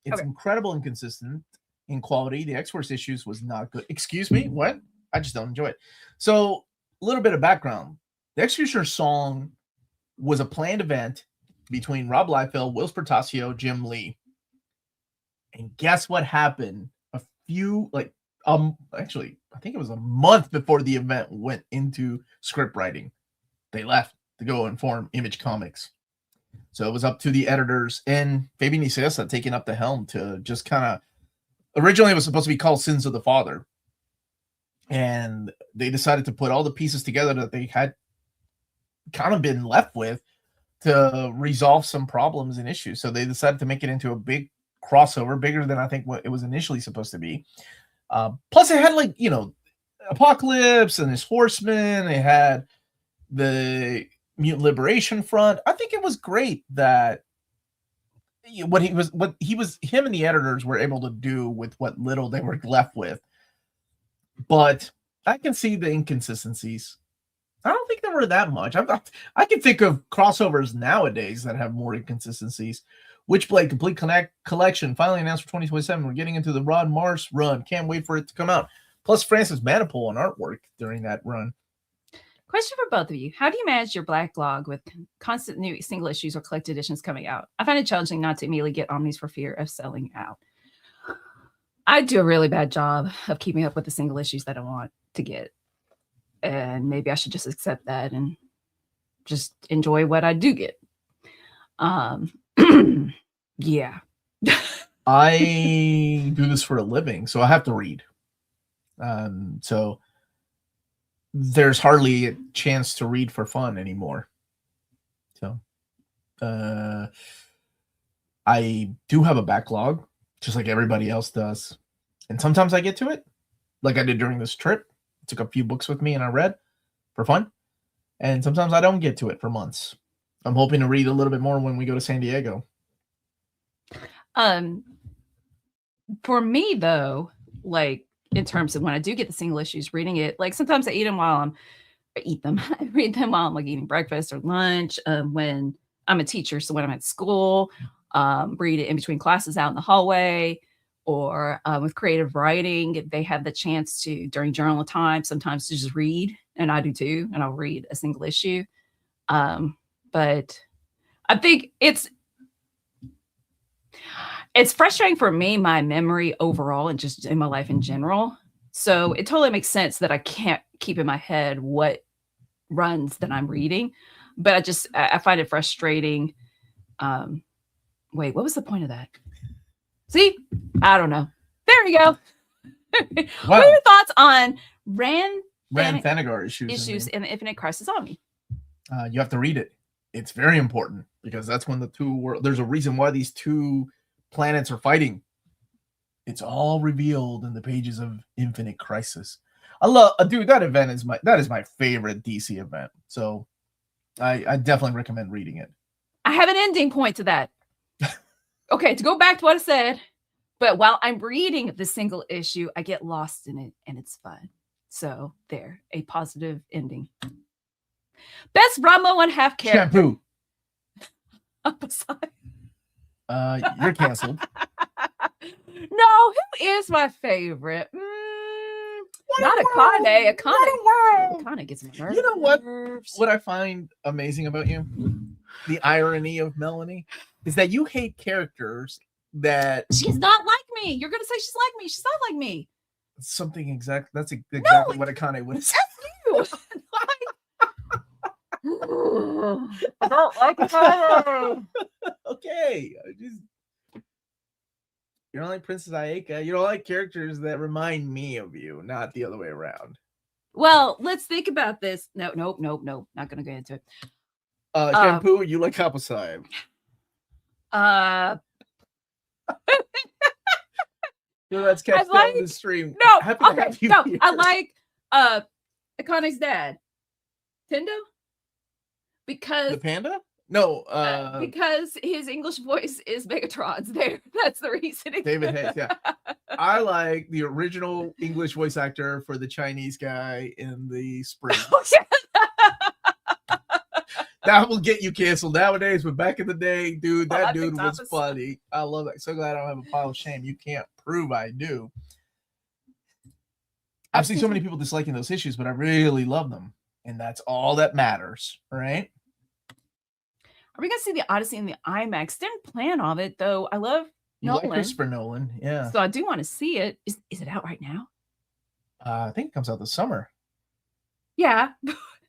It's incredible and consistent in quality. The X-Force issues was not good. Excuse me, what? I just don't enjoy it. So, a little bit of background. The Executioner song was a planned event between Rob Liefeld, Will Spertasio, Jim Lee. And guess what happened? Actually, I think it was a month before the event went into script writing. They left to go and form Image Comics. So it was up to the editors and Fabian Niciesa taking up the helm to just kind of, originally it was supposed to be called Sins of the Father. And they decided to put all the pieces together that they had kind of been left with to resolve some problems and issues. So they decided to make it into a big crossover, bigger than I think what it was initially supposed to be. Plus it had Apocalypse and his Horsemen. It had the Mutant Liberation Front. I think it was great that him and the editors were able to do with what little they were left with. But I can see the inconsistencies. I don't think there were that much. I can think of crossovers nowadays that have more inconsistencies. Witchblade Complete Collection finally announced for 2027. We're getting into the Rod Mars run. Can't wait for it to come out. Plus Francis Manipul on artwork during that run. Question for both of you. How do you manage your backlog with constant new single issues or collected editions coming out? I find it challenging not to immediately get Omnis for fear of selling out. I do a really bad job of keeping up with the single issues that I want to get. And maybe I should just accept that and just enjoy what I do get. Yeah. I do this for a living, so I have to read. So there's hardly a chance to read for fun anymore. So I do have a backlog, just like everybody else does. And sometimes I get to it, like I did during this trip. I took a few books with me and I read for fun. And sometimes I don't get to it for months. I'm hoping to read a little bit more when we go to San Diego. For me, though, like in terms of when I do get the single issues, reading it, like sometimes I read them while I'm like eating breakfast or lunch. When I'm a teacher, so when I'm at school, read it in between classes out in the hallway, or with creative writing, they have the chance to during journal time sometimes to just read, and I do too, and I'll read a single issue. But I think it's frustrating for me, my memory overall, and just in my life in general. So it totally makes sense that I can't keep in my head what runs that I'm reading, but I find it frustrating. Wait, what was the point of that? See, I don't know. There you go. Wow. What are your thoughts on Rand Thanagar issues in the Infinite Crisis Omni? You have to read it. It's very important because that's when the two worlds. There's a reason why these two planets are fighting. It's all revealed in the pages of Infinite Crisis. I love, dude. That event is my favorite DC event. So I definitely recommend reading it. I have an ending point to that. Okay, to go back to what I said, but while I'm reading the single issue, I get lost in it and it's fun. So there, a positive ending. Best Rama 1/2 character. Shampoo. Up aside. You're canceled. No, who is my favorite? Not Akane. Akane gets my nerves. You know what? What I find amazing about you, the irony of Melanie, is that you hate characters that she's not like me. You're gonna say she's like me. She's not like me. Something exact. That's exactly what Akane would say. That's you. I don't like Akane. Okay, you don't like Princess Ayaka. You don't like characters that remind me of you, not the other way around. Well, let's think about this. No, not gonna get into it. Shampoo, you like Kaposai. Let's catch that in the stream. No, okay, no, here. I like Akane's dad, Tendo, because the panda. No, because his English voice is Megatron's. There, that's the reason. David Hayes. Yeah, I like the original English voice actor for the Chinese guy in the spring. That will get you canceled nowadays, but back in the day, dude, that dude was funny. I love that. So glad I don't have a pile of shame. You can't prove I do. I've seen so many people disliking those issues, but I really love them, and that's all that matters, right? Are we gonna see the Odyssey in the IMAX? Didn't plan on it though. I love Nolan. Like Christopher Nolan, yeah. So I do want to see it. Is it out right now? I think it comes out this summer. Yeah.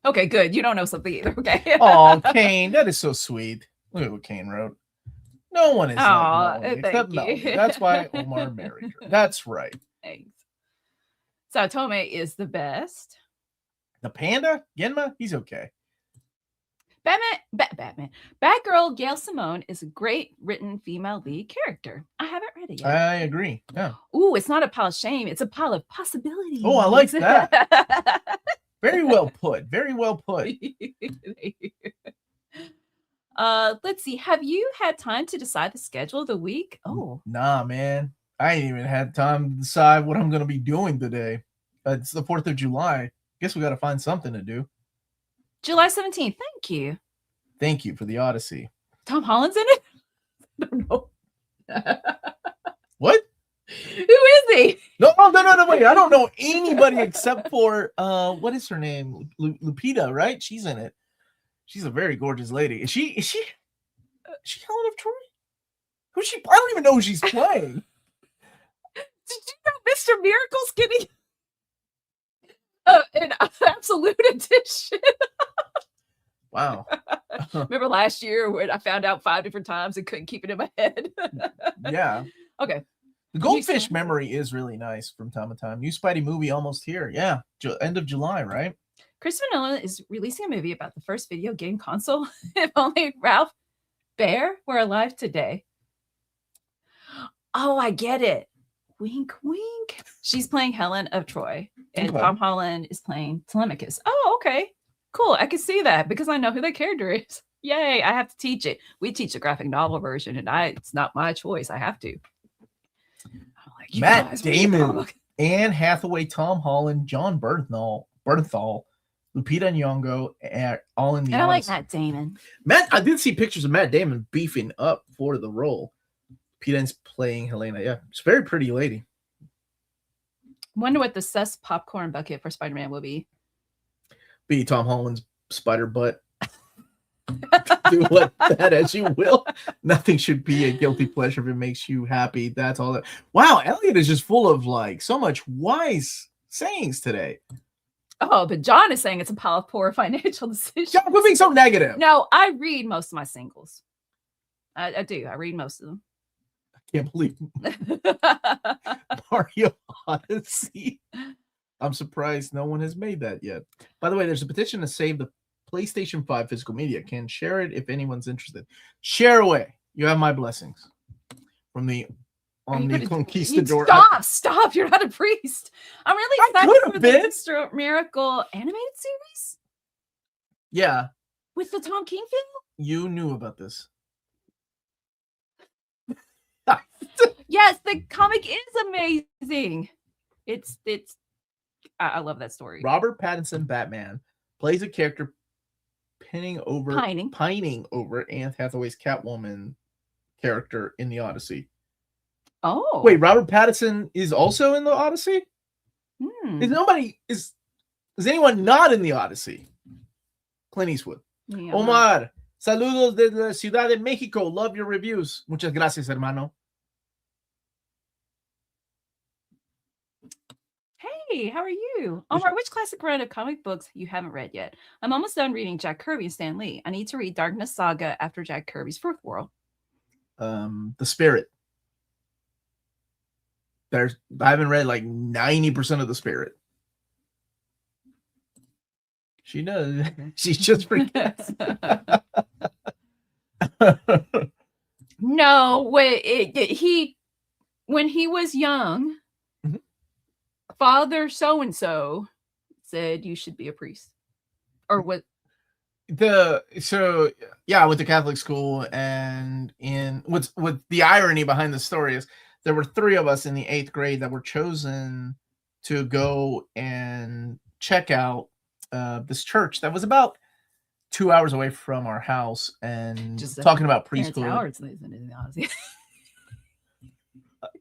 Okay, good. You don't know something either. Okay. Oh, Kane, that is so sweet. Look at what Kane wrote. No one is like Melanie, except Melanie. That's why Omar married her. That's right. Thanks. So Tome is the best. The panda, Genma, he's okay. Batgirl Gail Simone is a great written female lead character. I haven't read it yet. I agree. Yeah. Ooh, it's not a pile of shame. It's a pile of possibilities. Oh, I like that. Very well put. Very well put. Let's see. Have you had time to decide the schedule of the week? Oh, Nah, man. I ain't even had time to decide what I'm going to be doing today. It's the 4th of July. Guess we got to find something to do. July 17th. Thank you. Thank you for the Odyssey. Tom Holland's in it? I don't know. What? Who is he? No, wait. I don't know anybody except for, what is her name? Lupita, right? She's in it. She's a very gorgeous lady. Is she Helen of Troy? Who's she? I don't even know who she's playing. Did you know Mr. Miracle's getting an absolute edition? Wow. Remember last year when I found out 5 different times and couldn't keep it in my head? Yeah. Okay. The Goldfish memory is really nice from time to time. New Spidey movie almost here. Yeah. End of July, right? Christopher Nolan is releasing a movie about the first video game console. If only Ralph Baer were alive today. Oh, I get it. Wink, wink. She's playing Helen of Troy, and Okay. Tom Holland is playing Telemachus. Oh, okay. Cool. I can see that because I know who that character is. Yay. I have to teach it. We teach the graphic novel version, and it's not my choice. I have to. Like, Matt Damon, Anne Hathaway, Tom Holland, John Bernthal, Lupita Nyong'o, all in the. And I like Matt Damon. I did see pictures of Matt Damon beefing up for the role. Lupita's playing Helena. Yeah, it's a very pretty lady. Wonder what the sus popcorn bucket for Spider-Man will be. Be Tom Holland's spider butt. Do what that as you will. Nothing should be a guilty pleasure if it makes you happy. That's all that. Wow, Elliot is just full of like so much wise sayings today. Oh, but John is saying it's a pile of poor financial decisions. John, quit being so negative. No, I read most of my singles. I do. I read most of them. I can't believe Mario Odyssey. I'm surprised no one has made that yet. By the way, there's a petition to save the PlayStation 5 physical media. Can share it if anyone's interested. Share away. You have my blessings from the Conquistador. Stop. You're not a priest. I'm really excited for the Mr. Miracle animated series. Yeah. With the Tom King film? You knew about this. Yes, the comic is amazing. I love that story. Robert Pattinson Batman plays a character pining over Anne Hathaway's Catwoman character in the Odyssey. Oh. Wait, Robert Pattinson is also in the Odyssey? Is anyone not in the Odyssey? Clint Eastwood. Yeah, Omar, saludos desde la Ciudad de México. Love your reviews. Muchas gracias, hermano. Hey, how are you? Omar, which classic run of comic books you haven't read yet? I'm almost done reading Jack Kirby and Stan Lee. I need to read Darkness Saga after Jack Kirby's Fourth World. The Spirit. I haven't read like 90% of The Spirit. She does. She just forgets. No, when he was young, Father so-and-so said you should be a priest. Or what? With the Catholic school, and with the irony behind the story is there were 3 of us in the 8th grade that were chosen to go and check out this church that was about 2 hours away from our house, and just talking about preschool.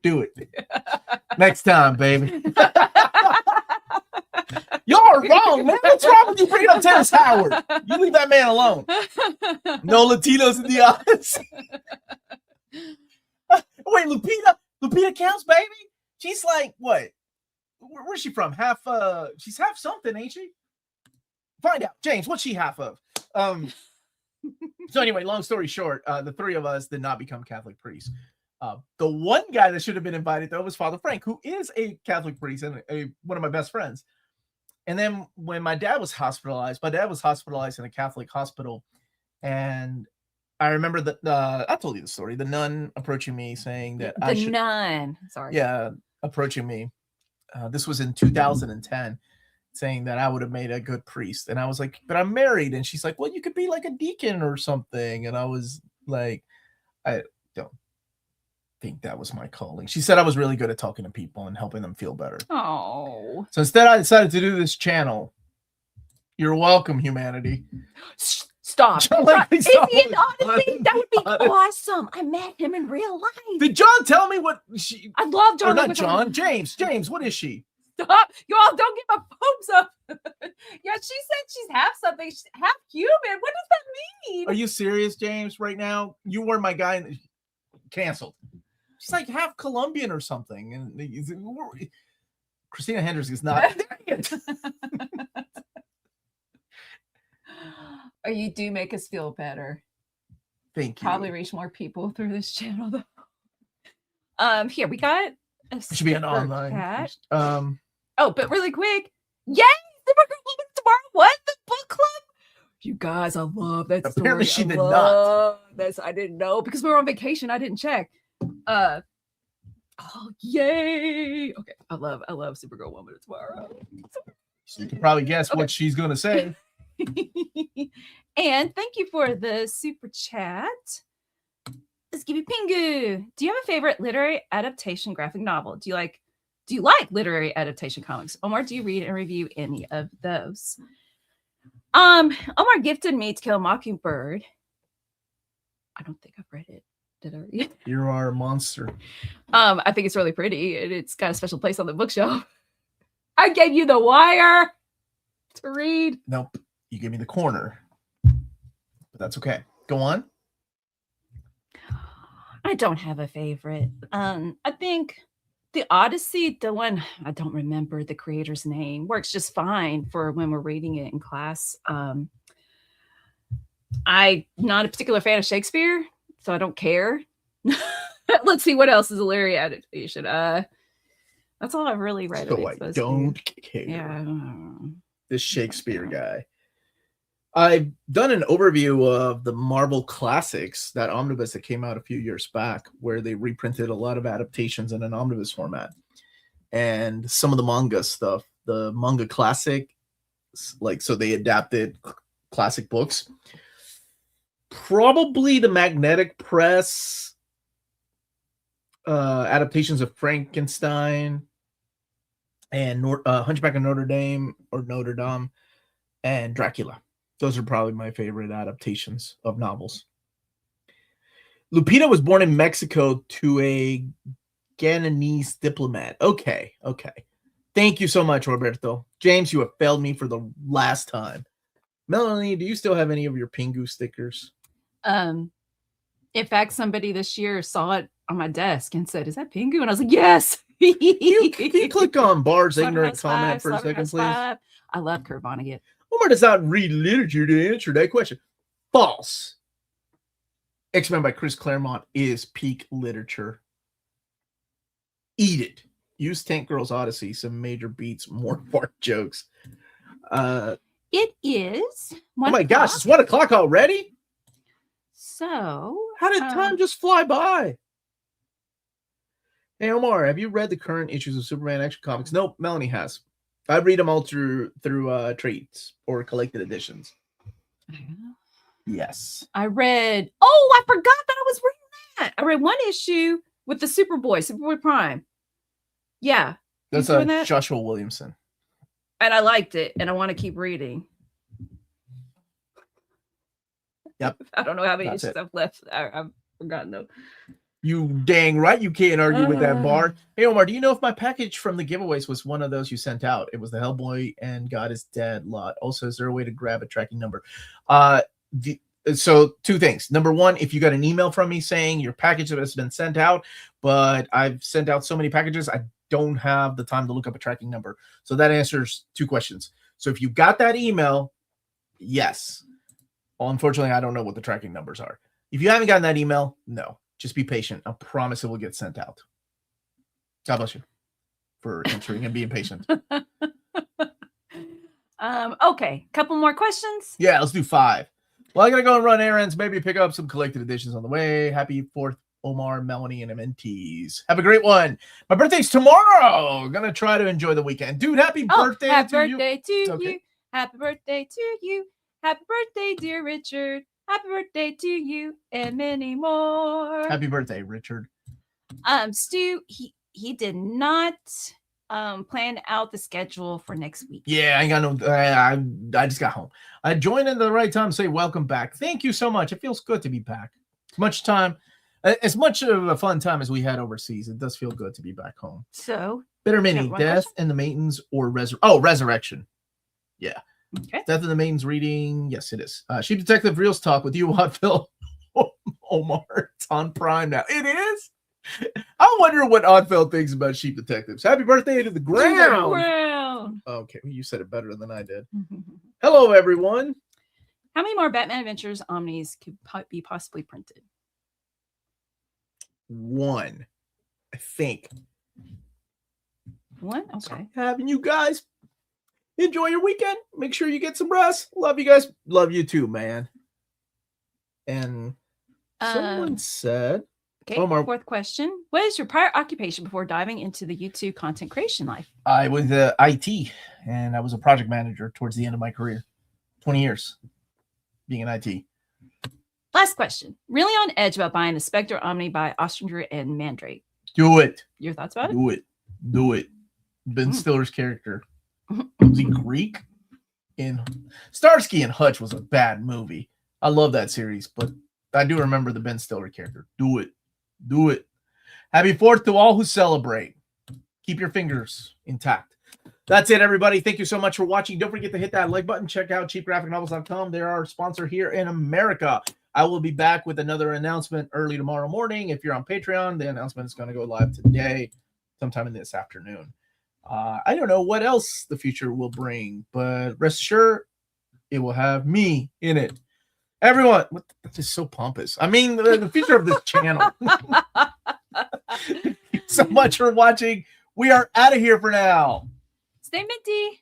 Do it next time, baby. Y'all are wrong, man. What's wrong with you bringing up Terrence Howard? You leave that man alone. No Latinos in the office. Wait, Lupita counts, baby? She's like, what? Where's she from? She's half something, ain't she? Find out. James, what's she half of? So anyway, long story short, the 3 of us did not become Catholic priests. The one guy that should have been invited, though, was Father Frank, who is a Catholic priest and one of my best friends. And then when my dad was hospitalized in a Catholic hospital. And I remember that I told you the story, the nun approaching me saying that approaching me. This was in 2010. saying that I would have made a good priest. And I was like, but I'm married. And she's like, well, you could be like a deacon or something. And I was like, I don't think that was my calling. She said I was really good at talking to people and helping them feel better. Oh. So instead, I decided to do this channel. You're welcome, humanity. Stop. Stop. Is he an Odyssey? That would be awesome. I met him in real life. Did John tell me what she... I love John. Or not John. James, what is she? Stop. Y'all don't get my hopes up. Yeah, she said she's half something. She's half human. What does that mean? Are you serious, James, right now? You were my guy. Canceled. She's like half Colombian or something. And Christina Hendricks is not. Or you do make us feel better. Thank you. Probably reach more people through this channel though. Here we got a it should be an online chat. Oh, but really quick. Yay! Tomorrow. What? The book club? You guys, I love that story. Apparently she did not. I didn't know because we were on vacation. I didn't check. Oh, yay. Okay. I love Supergirl Woman tomorrow. So you can probably guess what she's gonna say. And thank you for the super chat. Let's give you Pingu. Do you have a favorite literary adaptation graphic novel? Do you like literary adaptation comics? Omar, do you read and review any of those? Omar gifted me To Kill a Mockingbird. I don't think I've read it. Did I read it? You are a monster. I think it's really pretty and it's got a special place on the bookshelf. I gave you The Wire to read. Nope. You gave me The Corner. But that's okay. Go on. I don't have a favorite. I think The Odyssey, the one I don't remember the creator's name, works just fine for when we're reading it in class. I'm not a particular fan of Shakespeare, so I don't care. Let's see what else is a literary adaptation. That's all I've really read. So I don't care. Yeah. This Shakespeare guy. I've done an overview of the Marvel Classics, that omnibus that came out a few years back, where they reprinted a lot of adaptations in an omnibus format. And some of the manga stuff, the Manga Classic, like, so they adapted classic books. Probably the Magnetic Press adaptations of Frankenstein and Hunchback of Notre Dame and Dracula. Those are probably my favorite adaptations of novels. Lupita was born in Mexico to a Gananese diplomat. Okay. Thank you so much, Roberto. James, you have failed me for the last time. Melanie, do you still have any of your Pingu stickers? In fact, somebody this year saw it on my desk and said, "Is that Pingu?" And I was like, "Yes." Can you click on Bard's ignorant comment for a second, please? I love Kurt Vonnegut. Omar does not read literature to answer that question. False. X-Men by Chris Claremont is peak literature. Eat it. Use Tank Girl's Odyssey. Some major beats, more fart jokes. It is. Oh my gosh, it's 1 o'clock already? So how did time just fly by? Hey Omar, have you read the current issues of Superman Action Comics? Nope, Melanie has. I read them all through trades or collected editions. Yes. I read. Oh, I forgot that I was reading that. I read one issue with the Superboy Prime. Yeah. That's Joshua Williamson. And I liked it, and I want to keep reading. Yep. I don't know how many issues I've left. I've forgotten though. You dang right you can't argue with that, Bard. Hey Omar, do you know if my package from the giveaways was one of those you sent out? It was the Hellboy and God is Dead lot. Also, is there a way to grab a tracking number? So 2 things. Number 1, if you got an email from me saying your package has been sent out, but I've sent out so many packages, I don't have the time to look up a tracking number. So that answers 2 questions. So if you got that email, yes. Well, unfortunately, I don't know what the tracking numbers are. If you haven't gotten that email, no. Just be patient. I promise it will get sent out. God bless you for answering and being patient. Okay. Couple more questions. Yeah, let's do 5. Well, I gotta go and run errands. Maybe pick up some collected editions on the way. Happy 4th, Omar, Melanie, and MNTs. Have a great one. My birthday's tomorrow. Gonna try to enjoy the weekend. Dude, happy birthday happy to birthday you. to you. Happy birthday to you. Happy birthday, dear Richard. Happy birthday to you and many more. Happy birthday, Richard. Stu, he did not plan out the schedule for next week. Yeah, I ain't got no. I just got home. I joined in the right time to say welcome back. Thank you so much. It feels good to be back. As much of a fun time as we had overseas, it does feel good to be back home. So, Bitter Mini, Death and the Maidens or Resurrection. Yeah. Okay. Death and the Maidens reading. Yes, it is. Sheep Detective Reels Talk with you, Oddphil. Omar. It's on Prime now. It is? I wonder what Oddfell thinks about Sheep Detectives. Happy birthday to the ground. Okay, well, you said it better than I did. Hello, everyone. How many more Batman Adventures Omnis could be possibly printed? 1, I think. 1? Okay. Having you guys enjoy your weekend. Make sure you get some rest. Love you guys. Love you too, man. And someone said, okay, Omar, 4th question. What is your prior occupation before diving into the YouTube content creation life? I was IT, and I was a project manager towards the end of my career. 20 years being in IT. Last question. Really on edge about buying the Spectre Omni by Ostringer and Mandrake. Do it. Your thoughts about it? Do it. Ben Stiller's character. Was he Greek? In Starsky and Hutch was a bad movie. I love that series, but I do remember the Ben Stiller character. Do it. Happy 4th to all who celebrate. Keep your fingers intact. That's it, everybody. Thank you so much for watching. Don't forget to hit that like button. Check out cheapgraphicnovels.com. They're our sponsor here in America. I will be back with another announcement early tomorrow morning. If you're on Patreon, the announcement is going to go live today, sometime in this afternoon. I don't know what else the future will bring, but rest assured, it will have me in it. Everyone, this is so pompous. I mean, the future of this channel. Thank you so much for watching. We are out of here for now. Stay minty.